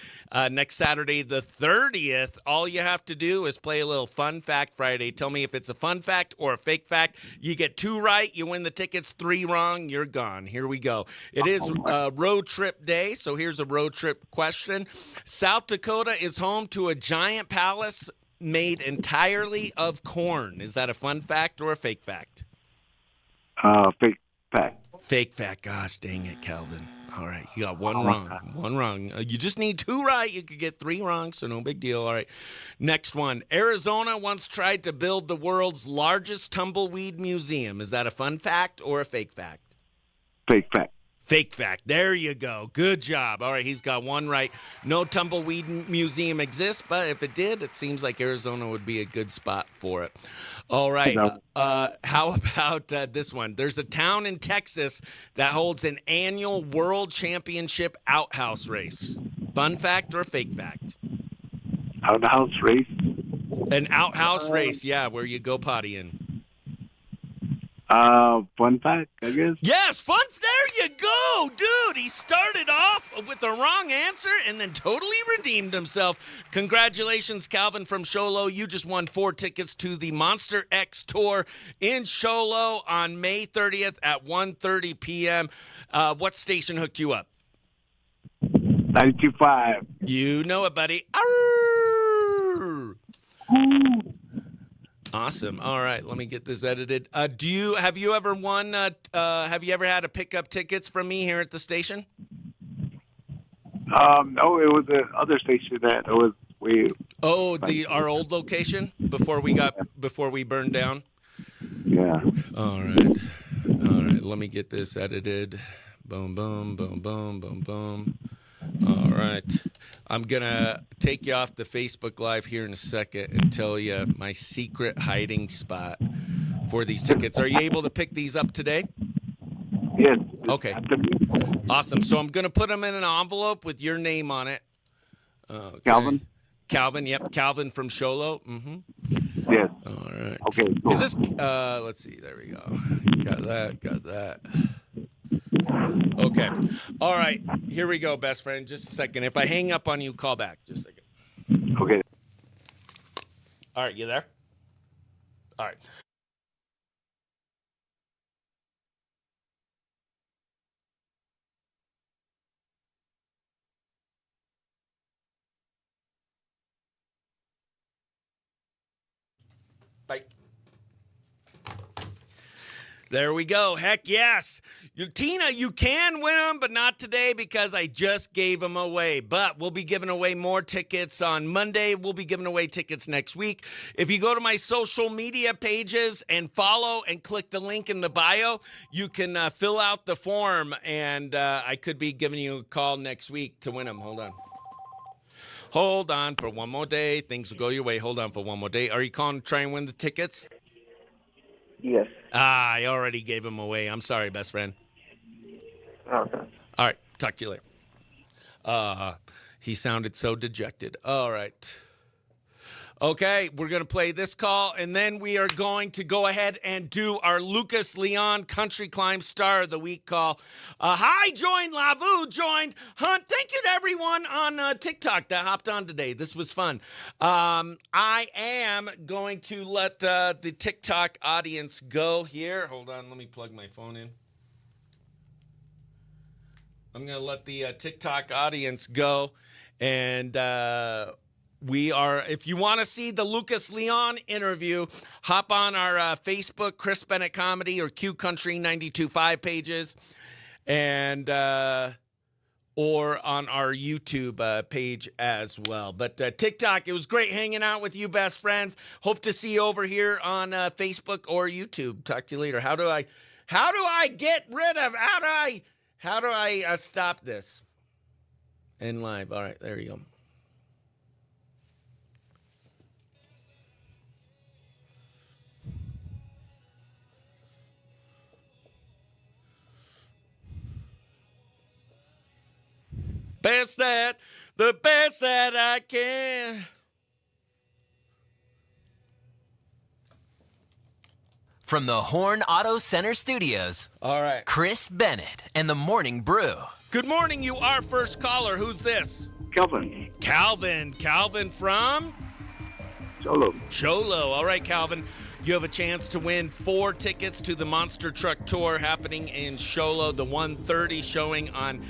next Saturday, the 30th. All you have to do is play a little Fun Fact Friday. Tell me if it's a fun fact or a fake fact. You get 2 right, you win the tickets. 3 wrong, you're gone. Here we go. It is road trip day, so here's a road trip question. South Dakota is home to a giant palace made entirely of corn. Is that a fun fact or a fake fact?
Fake fact.
Fake fact. Gosh, dang it, Calvin. All right, you got 1 wrong. 1 wrong. You just need 2 right. You could get 3 wrong, so no big deal. All right, next one. Arizona once tried to build the world's largest tumbleweed museum. Is that a fun fact or a fake fact?
Fake fact.
Fake fact. There you go. Good job. All right, he's got 1 right. No tumbleweed museum exists, but if it did, it seems like Arizona would be a good spot for it. All right. How about this one? There's a town in Texas that holds an annual world championship outhouse race. Fun fact or fake fact?
Outhouse race?
An outhouse race, yeah, where you go potty in.
Fun fact, I guess.
Yes, fun. There you go, dude. He started off with the wrong answer and then totally redeemed himself. Congratulations, Calvin from Sholo. You just won 4 tickets to the Monster X Tour in Sholo on May 30th at 1:30 p.m. What station hooked you up?
92.5.
You know it, buddy. Arr! Awesome. All right, let me get this edited. Have you ever won? Have you ever had to pick up tickets from me here at the station?
No, it was the other station that it was we.
Oh, our old location before we burned down.
Yeah.
All right. Let me get this edited. Boom, boom, boom, boom, boom, boom. All right. I'm going to take you off the Facebook Live here in a second and tell you my secret hiding spot for these tickets. Are you able to pick these up today?
Yes.
Okay. Awesome. So I'm going to put them in an envelope with your name on it. Okay.
Calvin?
Calvin, yep. Calvin from Sholo. Mm-hmm.
Yes.
All right.
Okay. Cool.
Is this, let's see. There we go. Got that. Okay. All right. Here we go, best friend. Just a second. If I hang up on you, call back. Just a second.
Okay.
All right. You there? All right. Bye. There we go. Heck yes. Tina, you can win them, but not today because I just gave them away. But we'll be giving away more tickets on Monday. We'll be giving away tickets next week. If you go to my social media pages and follow and click the link in the bio, you can fill out the form, and I could be giving you a call next week to win them. Hold on for one more day. Things will go your way. Hold on for one more day. Are you calling to try and win the tickets?
Yes.
I already gave him away. I'm sorry, best friend.
Okay.
All right. Talk to you later. He sounded so dejected. All right. Okay, we're going to play this call, and then we are going to go ahead and do our Lucas Leon Country Climb Star of the Week call. Hi, joined, Lavu, joined, Hunt. Thank you to everyone on TikTok that hopped on today. This was fun. I am going to let the TikTok audience go here. Hold on, let me plug my phone in. I'm going to let the TikTok audience go, and if you want to see the Lucas Leon interview, hop on our Facebook, Chris Bennett Comedy, or Q Country 92.5 pages, and or on our YouTube page as well. But TikTok, it was great hanging out with you, best friends. Hope to see you over here on Facebook or YouTube. Talk to you later. How do I stop this? In live. All right, there you go. The best that I can.
From the Horn Auto Center Studios,
All right.
Chris Bennett and the Morning Brew.
Good morning, you are first caller. Who's this?
Calvin.
Calvin from
Solo.
Sholo. All right, Calvin. You have a chance to win 4 tickets to the Monster Truck Tour happening in Sholo, the 1:30 showing on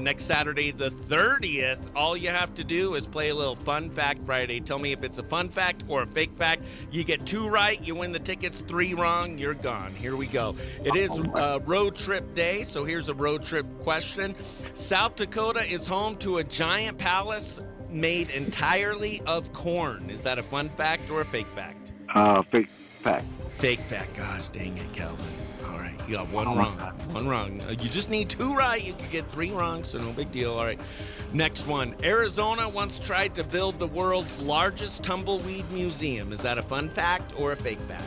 next Saturday, the 30th. All you have to do is play a little Fun Fact Friday. Tell me if it's a fun fact or a fake fact. You get 2 right, you win the tickets. 3 wrong, you're gone. Here we go. It is road trip day, so here's a road trip question. South Dakota is home to a giant palace made entirely of corn. Is that a fun fact or a fake fact?
Fake fact.
Fake fact. Gosh, dang it, Calvin. All right, you got 1 wrong. 1 wrong. You just need 2 right. You could get 3 wrong, so no big deal. All right, next one. Arizona once tried to build the world's largest tumbleweed museum. Is that a fun fact or a fake fact?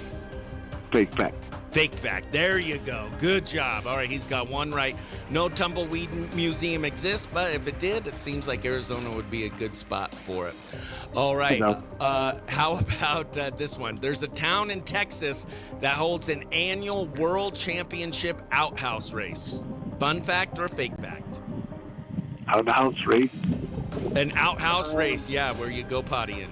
Fake fact.
Fake fact. There you go. Good job. All right, he's got one right. No tumbleweed museum exists, but if it did, it seems like Arizona would be a good spot for it. All right. How about this one? There's a town in Texas that holds an annual World Championship outhouse race. Fun fact or fake fact?
Outhouse race.
An outhouse race, yeah, where you go pottying.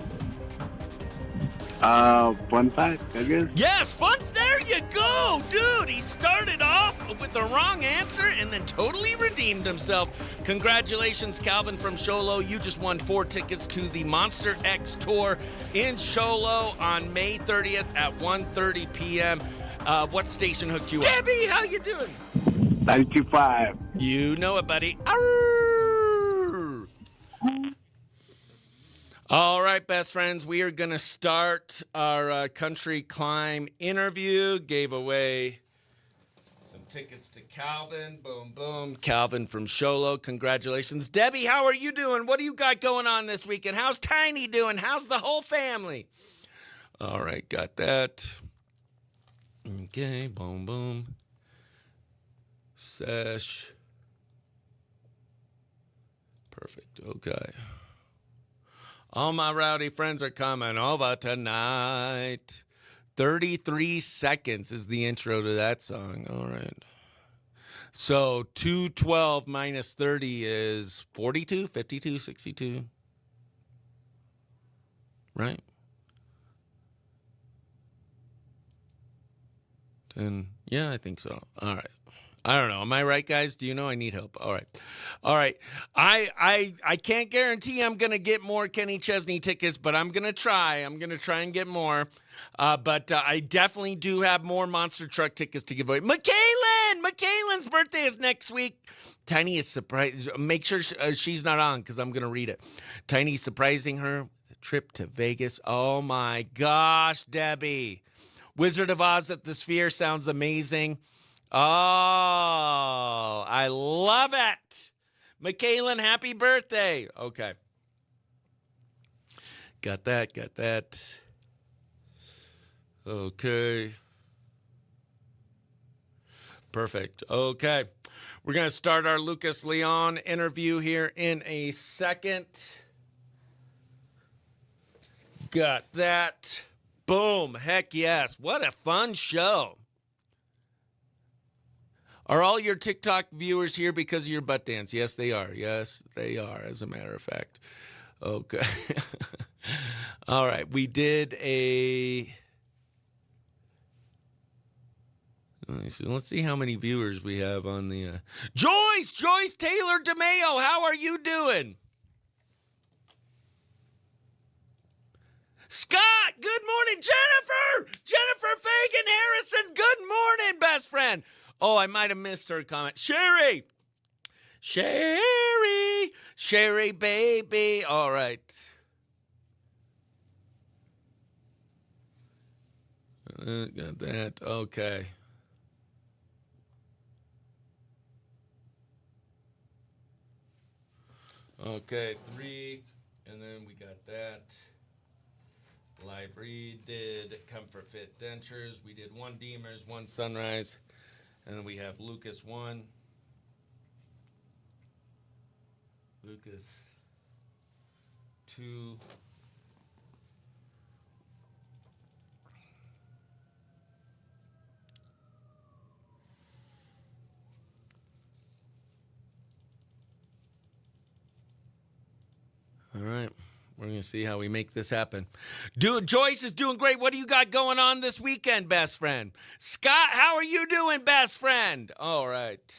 Fun fact, I guess.
Yes, fun. There you go, dude. He started off with the wrong answer and then totally redeemed himself. Congratulations, Calvin from Sholo. You just won 4 tickets to the Monster X Tour in Sholo on May 30th at 1:30 p.m. What station hooked you up? Debbie, how you doing?
92.5.
You know it, buddy. Arr! All right, best friends, we are going to start our country climb interview. Gave away some tickets to Calvin. Boom, boom. Calvin from Sholo. Congratulations. Debbie, how are you doing? What do you got going on this weekend? How's Tiny doing? How's the whole family? All right, got that. Okay, boom, boom. Sesh. Perfect. Okay. All my rowdy friends are coming over tonight. 33 seconds is the intro to that song. All right. So 212 minus 30 is 42, 52, 62. Right? 10. Yeah, I think so. All right. I don't know. Am I right, guys? Do you know I need help? All right. All right. I can't guarantee I'm going to get more Kenny Chesney tickets, but I'm going to try. I'm going to try and get more. But I definitely do have more monster truck tickets to give away. McKaylin's birthday is next week. Tiny is surprised. Make sure she's not on because I'm going to read it. Tiny's surprising her with a trip to Vegas. Oh, my gosh, Debbie. Wizard of Oz at the Sphere sounds amazing. Oh, I love it. McKaylin, happy birthday. Okay. Got that. Okay. Perfect. Okay. We're going to start our Lucas Leon interview here in a second. Got that. Boom. Heck yes. What a fun show. Are all your TikTok viewers here because of your butt dance? Yes, they are. Yes, they are, as a matter of fact. Okay. All right. We did a... Let's see how many viewers we have on the... Joyce Taylor DeMayo, how are you doing? Scott, good morning. Jennifer Fagan Harrison, good morning, best friend. Oh, I might have missed her comment. Sherry, baby. All right. Got that. Okay. Okay, 3, and then we got that. Live read did Comfort Fit Dentures. We did 1 Deemers, 1 Sunrise. And then we have Lucas 1. Lucas 2. All right. We're going to see how we make this happen. Joyce is doing great. What do you got going on this weekend, best friend? Scott, how are you doing, best friend? All right.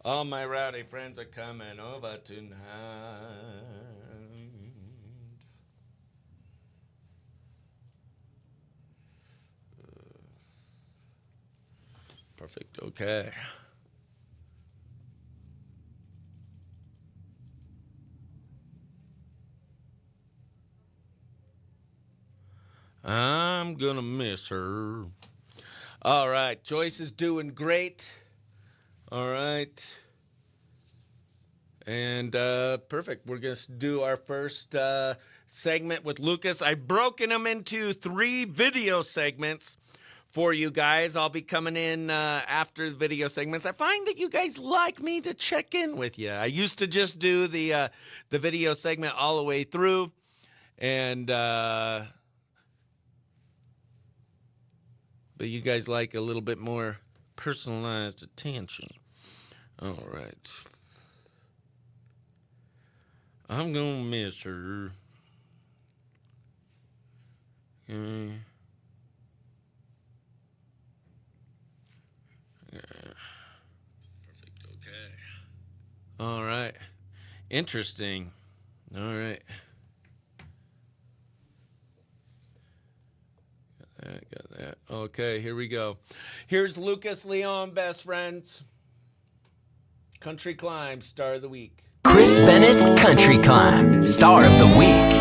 All my rowdy friends are coming over tonight. Perfect. Okay. I'm gonna miss her. All right. Joyce is doing great. All right. And perfect. We're going to do our first segment with Lucas. I've broken them into 3 video segments for you guys. I'll be coming in after the video segments. I find that you guys like me to check in with you. I used to just do the video segment all the way through, and but you guys like a little bit more personalized attention. All right. I'm gonna miss her. Okay. Yeah. Perfect. Okay. All right. Interesting. All right. Got that. Okay, here we go. Here's Lucas Leon, best friends. Country Climb, star of the week.
Chris Bennett's Country Climb, Star of the Week.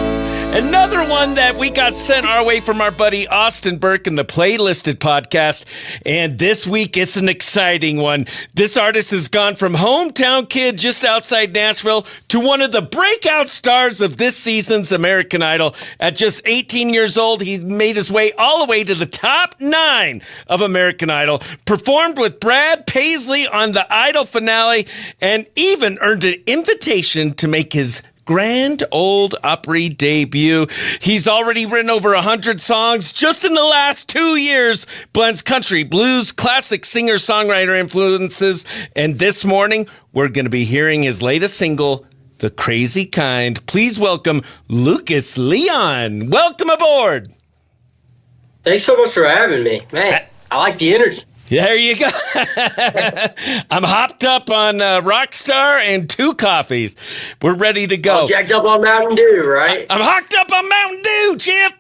Another one that we got sent our way from our buddy Austin Burke in the Playlisted podcast. And this week, it's an exciting one. This artist has gone from hometown kid just outside Nashville to one of the breakout stars of this season's American Idol. At just 18 years old, he made his way all the way to the top 9 of American Idol, performed with Brad Paisley on the Idol finale, and even earned an invitation to make his Grand Ole Opry debut. He's already written over 100 songs just in the last 2 years, blends country, blues, classic singer-songwriter influences, and this morning we're going to be hearing his latest single, The Crazy Kind. Please welcome Lucas Leon. Welcome aboard.
Thanks so much for having me. Man, I like the energy.
There you go. I'm hopped up on Rockstar and 2 coffees. We're ready to go.
All jacked up on Mountain Dew, right?
I'm hocked up on Mountain Dew, Chip.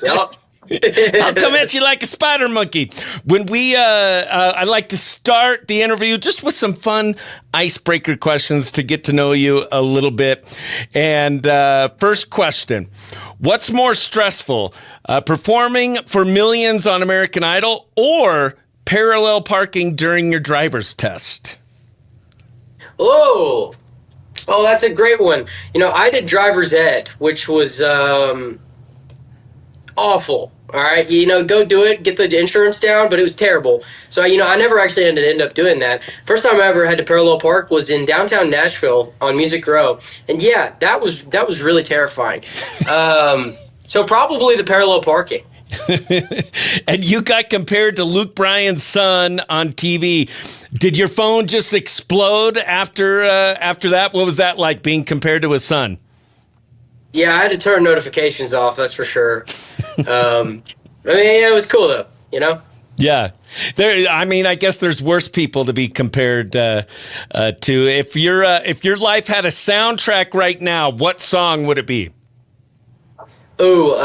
Yup.
I'll come at you like a spider monkey. When I like to start the interview just with some fun icebreaker questions to get to know you a little bit. And first question, what's more stressful, performing for millions on American Idol or parallel parking during your driver's test?
Oh, that's a great one. You know, I did driver's ed, which was awful. All right, you know, go do it, get the insurance down, but it was terrible. So, you know, I never actually ended up doing that. First time I ever had to parallel park was in downtown Nashville on Music Row, and yeah, that was really terrifying. So probably the parallel parking.
And you got compared to Luke Bryan's son on TV. Did your phone just explode after that? What was that like, being compared to his son?
Yeah, I had to turn notifications off, that's for sure. I mean, it was cool though, you know?
Yeah. I guess there's worse people to be compared to. If your life had a soundtrack right now, what song would it be?
Ooh,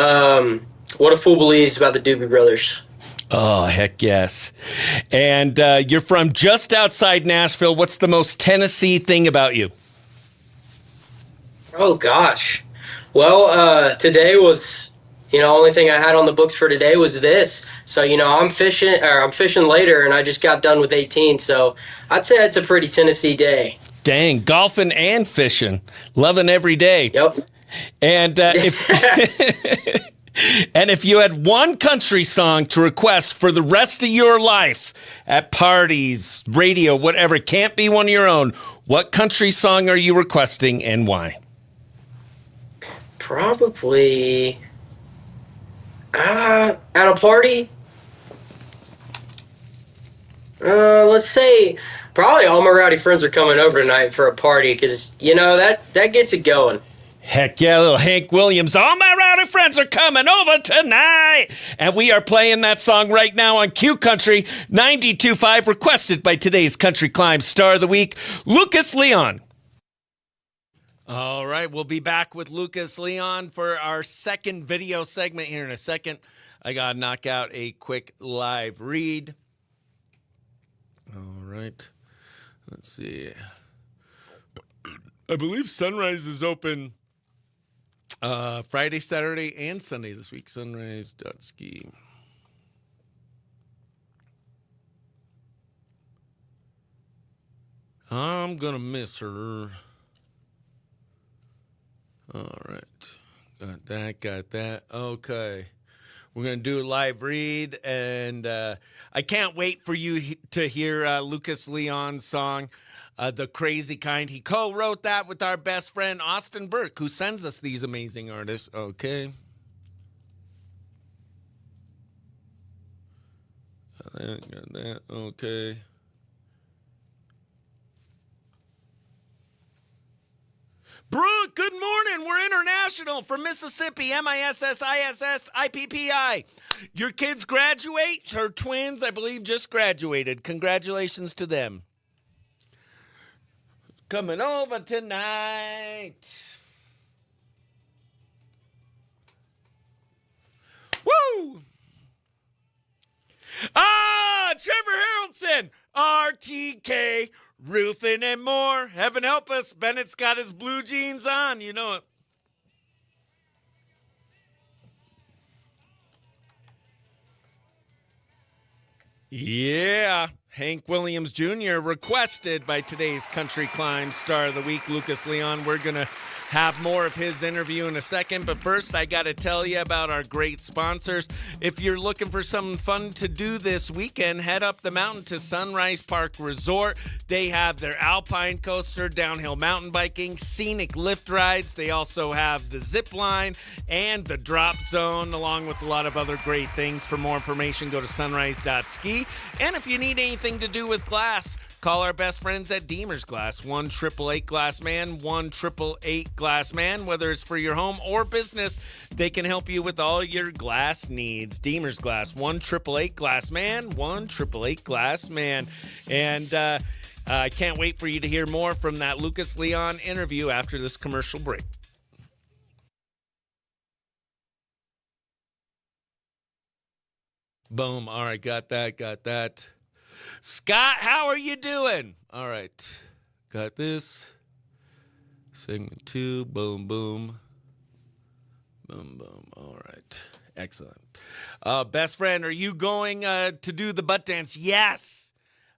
What a Fool Believes about the Doobie Brothers.
Oh, heck yes. And you're from just outside Nashville. What's the most Tennessee thing about you?
Oh, gosh. Well, today was, you know, only thing I had on the books for today was this. So, you know, I'm fishing later, and I just got done with 18. So I'd say it's a pretty Tennessee day.
Dang, golfing and fishing. Loving every day.
Yep.
And if you had one country song to request for the rest of your life at parties, radio, whatever, can't be one of your own, what country song are you requesting and why?
Probably at a party. Let's say probably all my rowdy friends are coming over tonight for a party because, you know, that gets it going.
Heck yeah, little Hank Williams. All my rowdy friends are coming over tonight. And we are playing that song right now on Q Country 92.5, requested by today's Country Climb Star of the Week, Lucas Leon. All right, we'll be back with Lucas Leon for our second video segment here in a second. I got to knock out a quick live read. All right, let's see. I believe Sunrise is open Friday, Saturday, and Sunday this week. Sunrise.ski. I'm going to miss her. All right. Got that. Okay. We're going to do a live read, and I can't wait for you to hear Lucas Leon's song, The Crazy Kind. He co-wrote that with our best friend, Austin Burke, who sends us these amazing artists. Okay. Got that. Okay. Brew, good morning. We're international from Mississippi, MISSISSIPPI. Your kids graduate. Her twins, I believe, just graduated. Congratulations to them. Coming over tonight. Woo! Trevor Harrelson, RTK, Roofing and More. Heaven help us, Bennett's got his blue jeans on, you know it. Yeah, Hank Williams Jr. requested by today's Country Climb Star of the Week, Lucas Leon. We're going to have more of his interview in a second, but first I got to tell you about our great sponsors. If you're looking for something fun to do this weekend, head up the mountain to Sunrise Park Resort. They have their alpine coaster, downhill mountain biking, scenic lift rides. They also have the zip line and the drop zone, along with a lot of other great things. For more information, go to sunrise.ski. And if you need anything to do with glass, call our best friends at Deemer's Glass, 1-888 Glass Man, 1-888 Glass Man. Whether it's for your home or business, they can help you with all your glass needs. Deemer's Glass, 1-888 Glass Man, 1-888 Glass Man. And I can't wait for you to hear more from that Lucas Leon interview after this commercial break. Boom. All right, got that. Scott, how are you doing? All right, got this. Segment 2, boom, boom. Boom, boom. All right, excellent. Best friend, are you going to do the butt dance? Yes,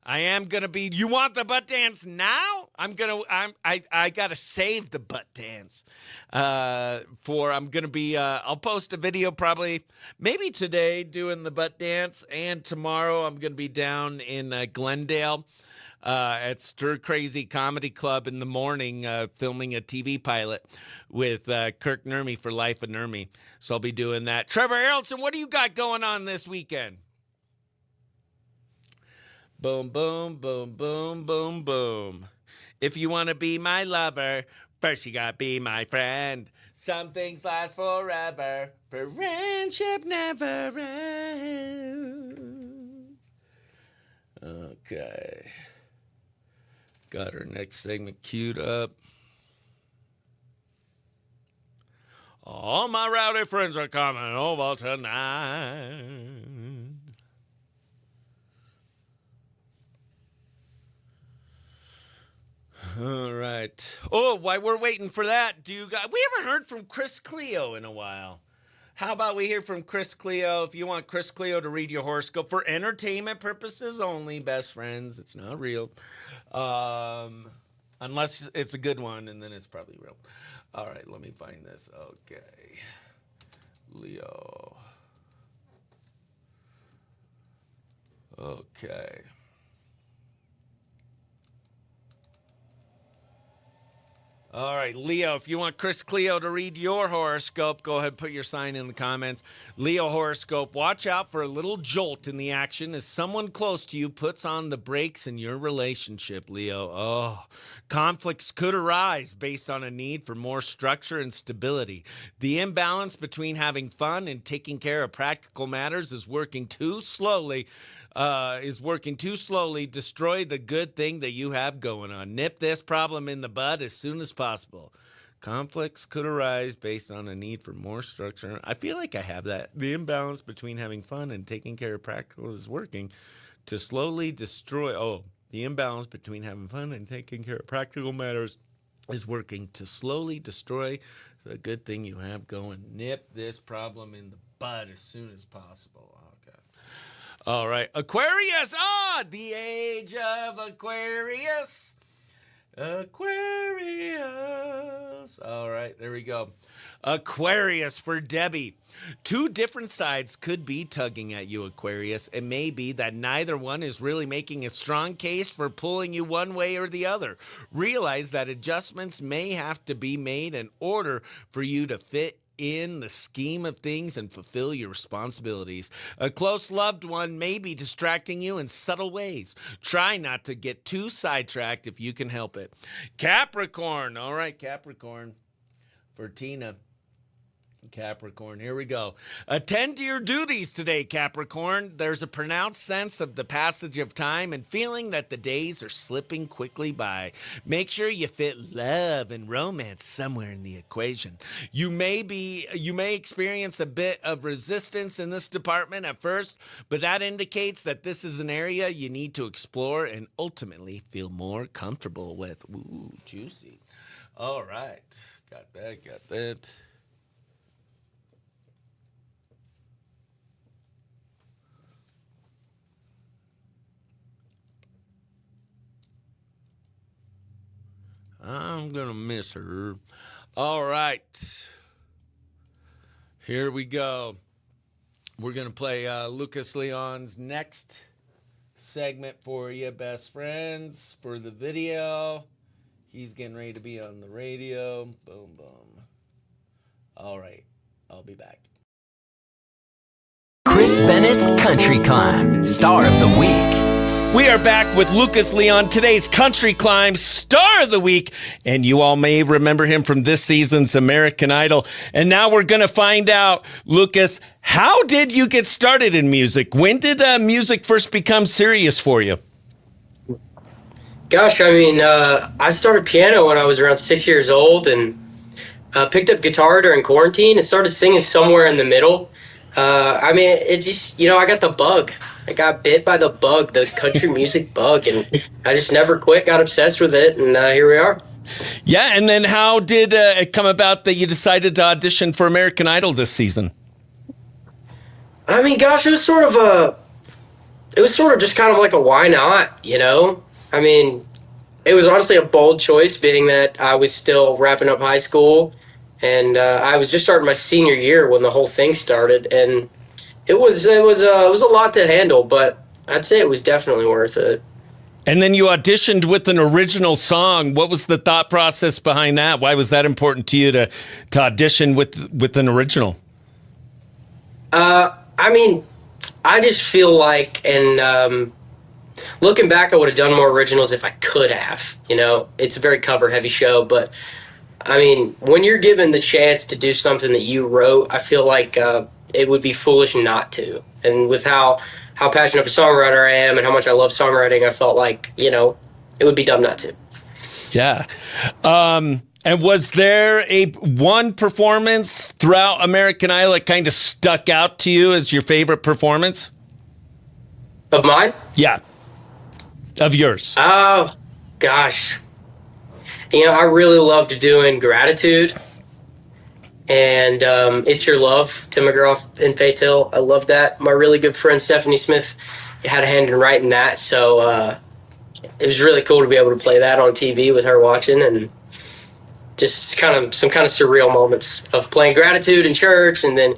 I am going to be. You want the butt dance now? I got to save the butt dance. I'm going to be, I'll post a video probably, maybe today doing the butt dance, and tomorrow I'm going to be down in Glendale at Stir Crazy Comedy Club in the morning filming a TV pilot with Kirk Nurmi for Life of Nurmi. So I'll be doing that. Trevor Harrelson, what do you got going on this weekend? Boom, boom, boom, boom, boom, boom. If you want to be my lover, first you got to be my friend. Some things last forever. Friendship never ends. Okay. Got our next segment queued up. All my rowdy friends are coming over tonight. All right. Oh, while we're waiting for that, we haven't heard from Chris Cleo in a while. How about we hear from Chris Cleo? If you want Chris Cleo to read your horoscope for entertainment purposes only, best friends, it's not real. Unless it's a good one, and then it's probably real. All right, let me find this. Okay. Leo. Okay. All right, Leo, if you want Chris Cleo to read your horoscope, go ahead and put your sign in the comments. Leo horoscope, watch out for a little jolt in the action as someone close to you puts on the brakes in your relationship, Leo. Oh, conflicts could arise based on a need for more structure and stability. The imbalance between having fun and taking care of practical matters is working too slowly. Destroy the good thing that you have going on. Nip this problem in the bud as soon as possible. Conflicts could arise based on a need for more structure. I feel like I have that. The imbalance between having fun and taking care of practical is working to slowly destroy. Oh, the imbalance between having fun and taking care of practical matters is working to slowly destroy the good thing you have going. Nip this problem in the bud as soon as possible. Okay. All right. Aquarius. The age of Aquarius. Aquarius. All right. There we go. Aquarius for Debbie. Two different sides could be tugging at you, Aquarius. It may be that neither one is really making a strong case for pulling you one way or the other. Realize that adjustments may have to be made in order for you to fit in the scheme of things and fulfill your responsibilities. A close loved one may be distracting you in subtle ways. Try not to get too sidetracked if you can help it. Capricorn. All right, Capricorn for Tina. Capricorn, here we go. Attend to your duties today, Capricorn. There's a pronounced sense of the passage of time and feeling that the days are slipping quickly by. Make sure you fit love and romance somewhere in the equation. You may experience a bit of resistance in this department at first, but that indicates that this is an area you need to explore and ultimately feel more comfortable with. Ooh, juicy. All right. Got that. I'm going to miss her. All right. Here we go. We're going to play Lucas Leon's next segment for you, best friends, for the video. He's getting ready to be on the radio. Boom, boom. All right. I'll be back.
Chris Bennett's Country Climb, Star of the Week.
We are back with Lucas Leon, today's Country Climb Star of the Week. And you all may remember him from this season's American Idol. And now we're going to find out, Lucas, how did you get started in music? When did music first become serious for you?
Gosh, I mean, I started piano when I was around 6 years old and picked up guitar during quarantine and started singing somewhere in the middle. I mean, it just, I got the bug. I got bit by the bug, the country music bug, and I just never quit, got obsessed with it, and here we are.
Yeah, and then how did it come about that you decided to audition for American Idol this season?
I mean, gosh, it was sort of just kind of like a why not, I mean, it was honestly a bold choice, being that I was still wrapping up high school, and I was just starting my senior year when the whole thing started, and it was a lot to handle, but I'd say it was definitely worth it.
And then you auditioned with an original song. What was the thought process behind that? Why was that important to you to audition with an original?
I mean, I just feel like, and looking back, I would have done more originals if I could have. It's a very cover-heavy show, but I mean, when you're given the chance to do something that you wrote, I feel like it would be foolish not to. And with how passionate of a songwriter I am and how much I love songwriting, I felt like, it would be dumb not to.
Yeah. And was there one performance throughout American Idol that kind of stuck out to you as your favorite performance?
Of mine?
Yeah. Of yours.
Oh, gosh. I really loved doing Gratitude. And It's Your Love, Tim McGraw and Faith Hill. I love that. My really good friend Stephanie Smith had a hand in writing that, so it was really cool to be able to play that on TV with her watching, and just some kind of surreal moments of playing Gratitude in church and then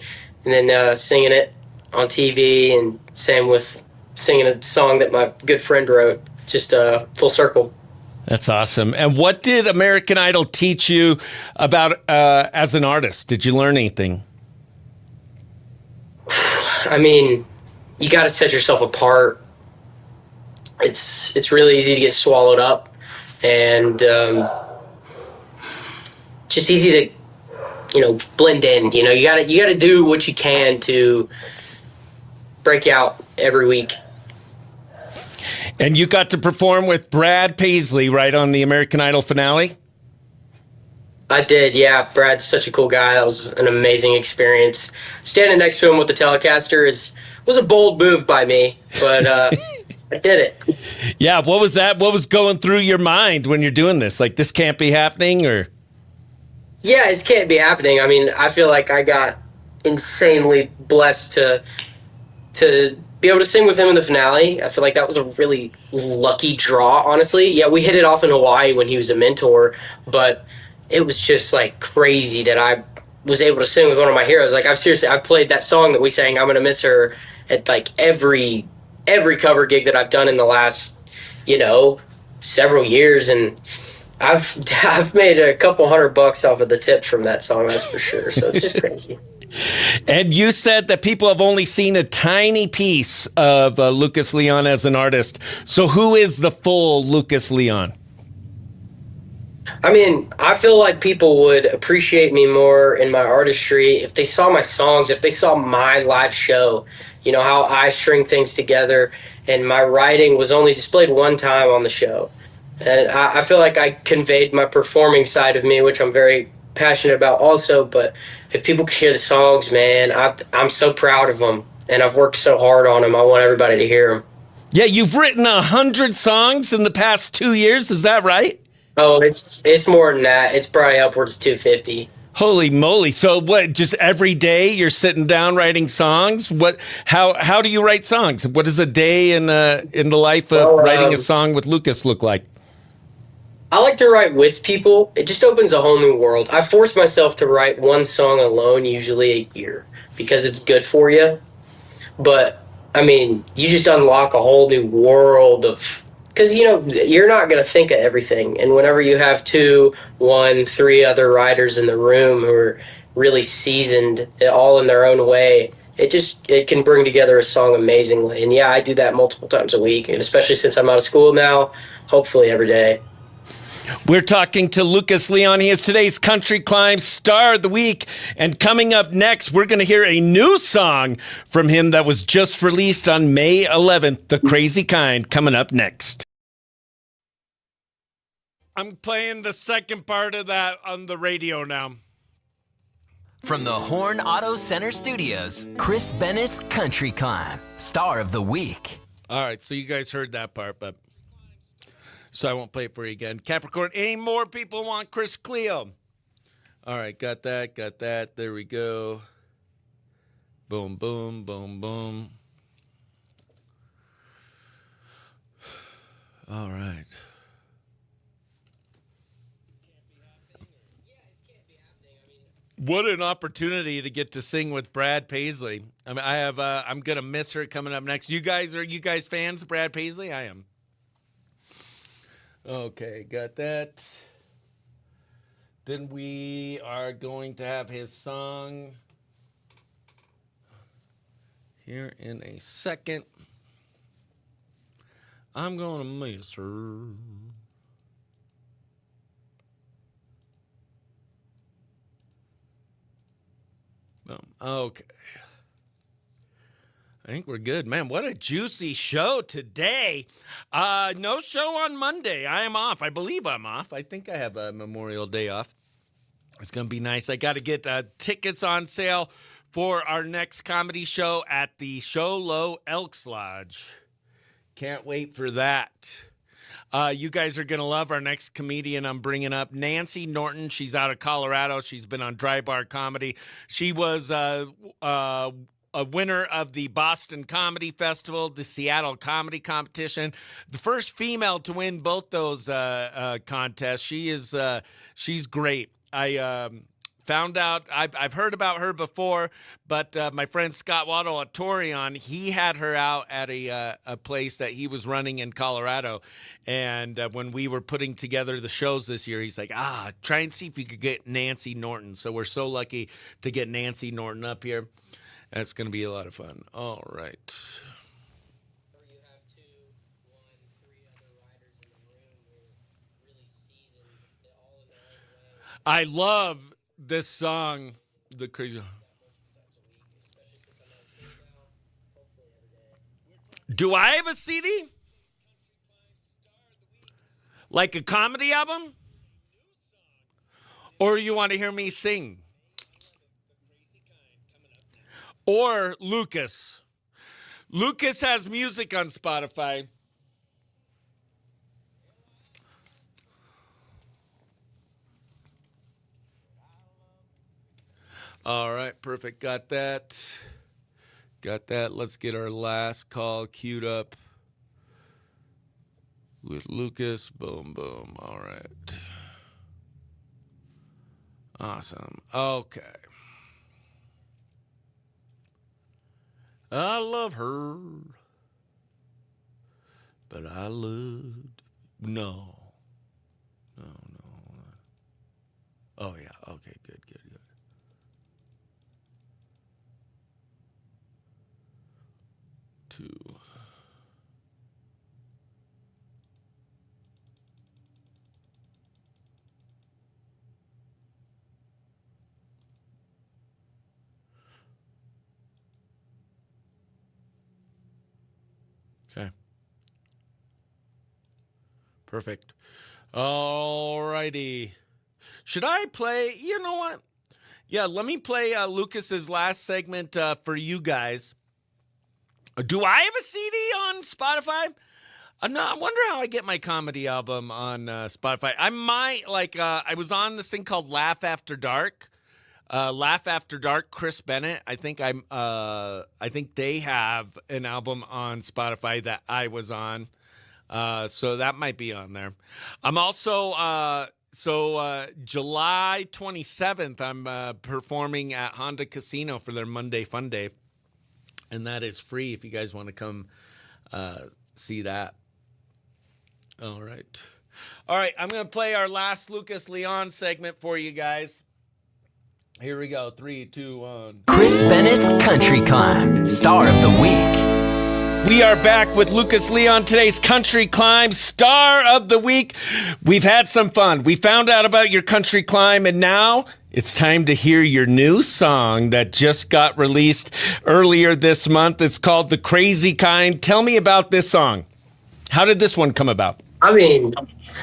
singing it on TV, and same with singing a song that my good friend wrote. Just full circle.
That's awesome. And what did American Idol teach you about as an artist? Did you learn anything?
I mean, you got to set yourself apart. It's really easy to get swallowed up, and just easy to blend in. You got to do what you can to break out every week.
And you got to perform with Brad Paisley right on the American Idol finale?
I did, yeah. Brad's such a cool guy. That was an amazing experience. Standing next to him with the Telecaster was a bold move by me, but I did it.
Yeah, what was that? What was going through your mind when you're doing this? Like, this can't be happening, or?
Yeah, it can't be happening. I mean, I feel like I got insanely blessed to be able to sing with him in the finale. I feel like that was a really lucky draw, honestly. Yeah, we hit it off in Hawaii when he was a mentor, but it was just like crazy that I was able to sing with one of my heroes. Like I've played that song that we sang, "I'm Gonna Miss Her," at like every cover gig that I've done in the last, several years, and I've made a couple $100 off of the tips from that song. That's for sure. So it's just crazy.
And you said that people have only seen a tiny piece of Lucas Leon as an artist. So who is the full Lucas Leon?
I mean, I feel like people would appreciate me more in my artistry if they saw my songs, if they saw my live show, how I string things together. And my writing was only displayed one time on the show. And I feel like I conveyed my performing side of me, which I'm very passionate about also. But if people could hear the songs, man, I'm so proud of them. And I've worked so hard on them. I want everybody to hear them.
Yeah, you've written 100 songs in the past 2 years. Is that right?
Oh, it's more than that. It's probably upwards of 250.
Holy moly. So what, just every day you're sitting down writing songs? How do you write songs? What does a day in the life of writing a song with Lucas look like?
I like to write with people. It just opens a whole new world. I force myself to write one song alone, usually a year, because it's good for you. But I mean, you just unlock a whole new world of, because you're not going to think of everything. And whenever you have 2, 1, 3 other writers in the room who are really seasoned, all in their own way, it can bring together a song amazingly. And yeah, I do that multiple times a week, and especially since I'm out of school now, hopefully every day.
We're talking to Lucas Leon. He is today's Country Climb Star of the Week. And coming up next, we're going to hear a new song from him that was just released on May 11th, The Crazy Kind, coming up next. I'm playing the second part of that on the radio now.
From the Horn Auto Center Studios, Chris Bennett's Country Climb Star of the Week.
All right, so you guys heard that part, but so I won't play it for you again. Capricorn, any more people want Chris Cleo? All right, got that. There we go. Boom, boom, boom, boom. All right. What an opportunity to get to sing with Brad Paisley. I mean, I'm gonna miss her coming up next. Are you guys fans of Brad Paisley? I am. Okay, got that. Then we are going to have his song here in a second. I'm gonna miss her. Okay. I think we're good. Man, what a juicy show today. No show on Monday. I am off. I believe I'm off. I think I have a Memorial Day off. It's going to be nice. I got to get tickets on sale for our next comedy show at the Show Low Elks Lodge. Can't wait for that. You guys are going to love our next comedian I'm bringing up, Nancy Norton. She's out of Colorado. She's been on Dry Bar Comedy. She was a winner of the Boston Comedy Festival, the Seattle Comedy Competition, the first female to win both those contests. She's great. I found out, I've heard about her before, but my friend Scott Waddle at Torion, he had her out at a place that he was running in Colorado. And when we were putting together the shows this year, he's like, try and see if you could get Nancy Norton. So we're so lucky to get Nancy Norton up here. That's going to be a lot of fun. All right. I love this song, The Crazy. Do I have a CD? Like a comedy album? Or you want to hear me sing? Or Lucas. Lucas has music on Spotify. All right, perfect. Got that. Let's get our last call queued up with Lucas. Boom, All right. Awesome. Okay. I love her. But I loved. No. Oh, yeah. Okay, good. Two. Okay. Perfect. All righty. Should I play? You know what? Yeah, let me play Lucas's last segment for you guys. Do I have a CD on Spotify? No, I wonder how I get my comedy album on Spotify. I might, I was on this thing called Laugh After Dark. Laugh After Dark, Chris Bennett. I think they have an album on Spotify that I was on. So that might be on there. I'm also, July 27th, I'm performing at Honda Casino for their Monday Fun Day. And that is free if you guys want to come see that. All right. I'm going to play our last Lucas Leon segment for you guys. Here we go. 3, 2, 1.
Chris Bennett's Country Climb, Star of the Week.
We are back with Lucas Leon, today's Country Climb Star of the Week. We've had some fun. We found out about your country climb, and now it's time to hear your new song that just got released earlier this month. It's called The Crazy Kind. Tell me about this song. How did this one come about?
I mean,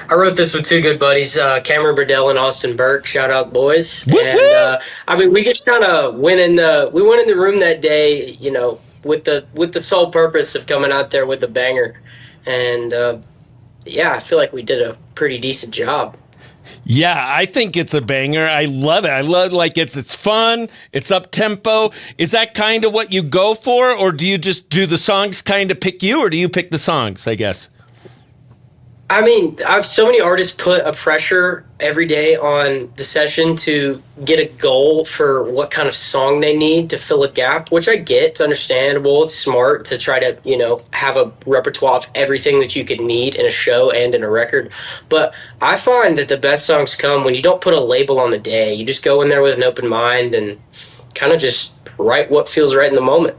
I wrote this with two good buddies, Cameron Burdell and Austin Burke. Shout out, boys. And we just kind of went in the room that day, you know, with the sole purpose of coming out there with a banger. And I feel like we did a pretty decent job.
Yeah, I think it's a banger. I love it. I love it's fun. It's up tempo. Is that kind of what you go for, or do you just do the songs kind of pick you, or do you pick the songs? I guess.
I mean, I've so many artists put a pressure every day on the session to get a goal for what kind of song they need to fill a gap, which I get. It's understandable. It's smart to try to, you know, have a repertoire of everything that you could need in a show and in a record. But I find that the best songs come when you don't put a label on the day. You just go in there with an open mind and kind of just write what feels right in the moment.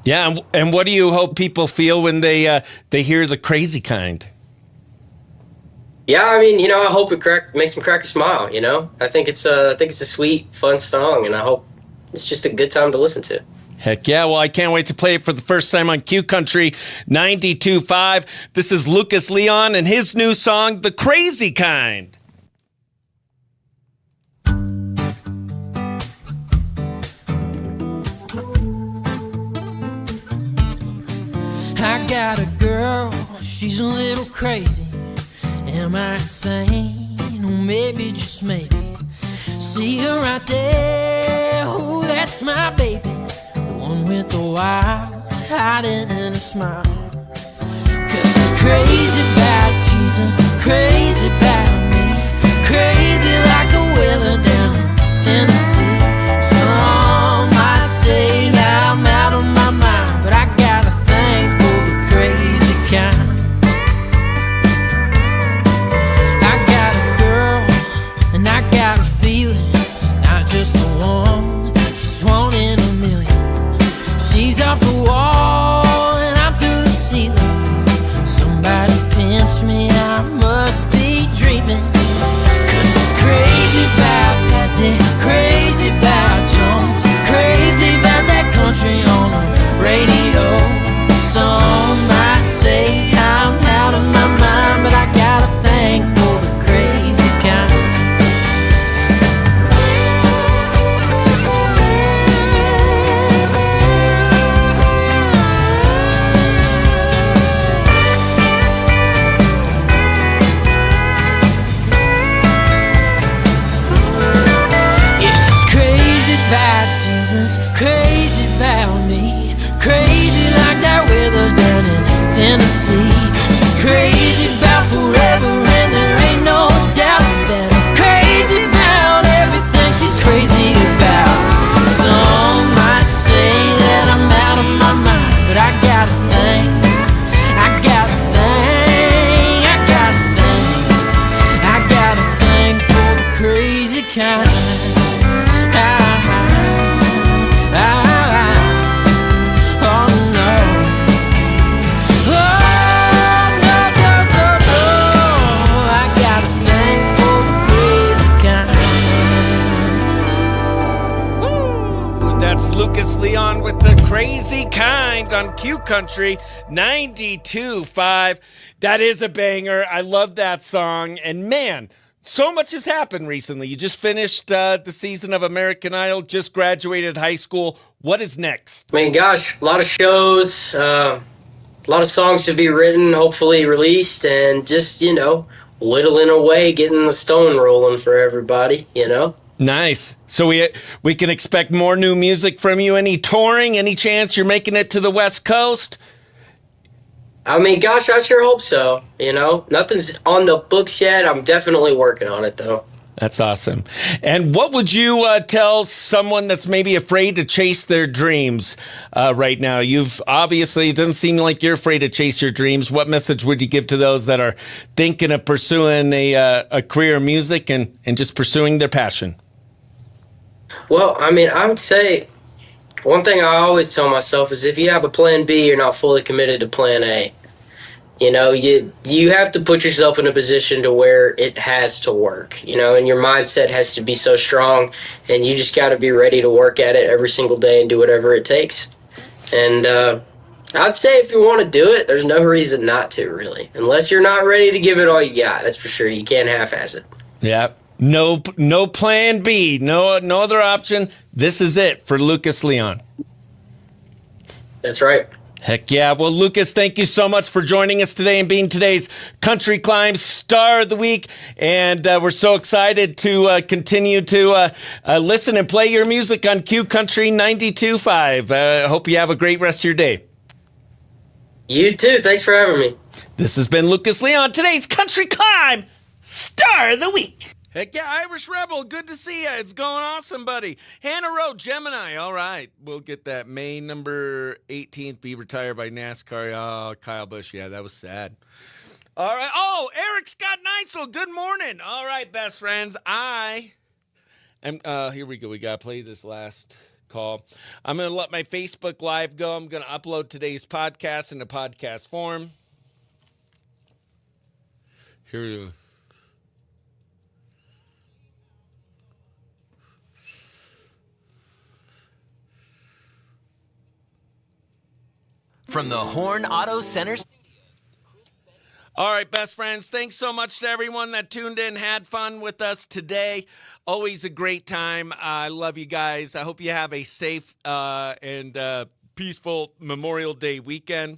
Yeah, and what do you hope people feel when they hear The Crazy Kind?
Yeah, I mean, you know, I hope it makes them crack a smile. You know, I think it's a sweet, fun song, and I hope it's just a good time to listen to.
Heck yeah! Well, I can't wait to play it for the first time on Q Country 92.5. This is Lucas Leon and his new song, "The Crazy Kind."
I got a girl, she's a little crazy. Am I insane? Or maybe, just maybe. See her right there. Ooh, that's my baby. The one with the wild hiding in a smile. 'Cause she's crazy about Jesus, crazy about me. Crazy like the weather down in Tennessee. Some might say that I'm out of my mind, but I got a thing for the crazy kind. Just the one, she's one in a million. She's off the wall and I'm through the ceiling. Somebody pinch me, I must be dreaming. 'Cause she's crazy about Patsy, crazy about Jones, crazy about that country on the radio. Some might say I'm out of my mind, but I got a thing for the crazy kind. Crazy about me, crazy like that weather down in Tennessee. She's crazy about forever, and there ain't no doubt that I'm crazy about everything she's crazy about. Some might say that I'm out of my mind.
That's Lucas Leon with The Crazy Kind on Q Country 92.5. That is a banger. I love that song. And man, so much has happened recently. You just finished the season of American Idol, just graduated high school. What is next?
I mean, gosh, a lot of shows, a lot of songs to be written, hopefully released, and just, whittling away, getting the stone rolling for everybody.
Nice. So we can expect more new music from you. Any touring? Any chance you're making it to the West Coast?
I mean, gosh, I sure hope so. Nothing's on the books yet. I'm definitely working on it, though.
That's awesome. And what would you tell someone that's maybe afraid to chase their dreams right now? You've obviously, it doesn't seem like you're afraid to chase your dreams. What message would you give to those that are thinking of pursuing a career in music and just pursuing their passion?
Well, I mean, I would say one thing I always tell myself is if you have a plan B, you're not fully committed to plan A. You have to put yourself in a position to where it has to work, and your mindset has to be so strong, and you just got to be ready to work at it every single day and do whatever it takes. And I'd say if you want to do it, there's no reason not to, really, unless you're not ready to give it all you got. That's for sure. You can't half-ass it.
Yeah. No plan B, no other option. This is it for Lucas Leon.
That's right.
Heck yeah. Well, Lucas, thank you so much for joining us today and being today's Country Climb Star of the Week. And we're so excited to continue to listen and play your music on Q Country 92.5. Hope you have a great rest of your day.
You too. Thanks for having me.
This has been Lucas Leon, today's Country Climb Star of the Week. Heck yeah, Irish Rebel, good to see you. It's going awesome, buddy. Hannah Rowe, Gemini, all right. We'll get that May number 18th, be retired by NASCAR. Oh, Kyle Busch, yeah, that was sad. All right. Oh, Eric Scott Neitzel, good morning. All right, best friends, here we go. We got to play this last call. I'm going to let my Facebook Live go. I'm going to upload today's podcast in a podcast form. Here we go.
From the Horn Auto Center.
All right, best friends, thanks so much to everyone that tuned in, had fun with us today. Always a great time. I love you guys. I hope you have a safe and peaceful Memorial Day weekend.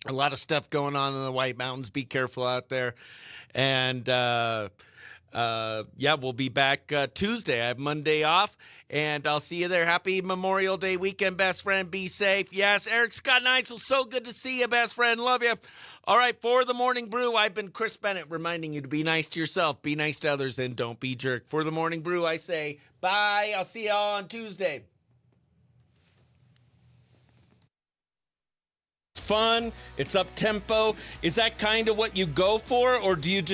A lot of stuff going on in the White Mountains. Be careful out there. And, we'll be back Tuesday. I have Monday off. And I'll see you there. Happy Memorial Day weekend, best friend. Be safe. Yes, Eric Scott Neitzel, so good to see you, best friend. Love you. All right, for the Morning Brew, I've been Chris Bennett reminding you to be nice to yourself, be nice to others, and don't be jerk. For the Morning Brew, I say bye. I'll see y'all on Tuesday. Fun. It's up-tempo. Is that kind of what you go for, or do you just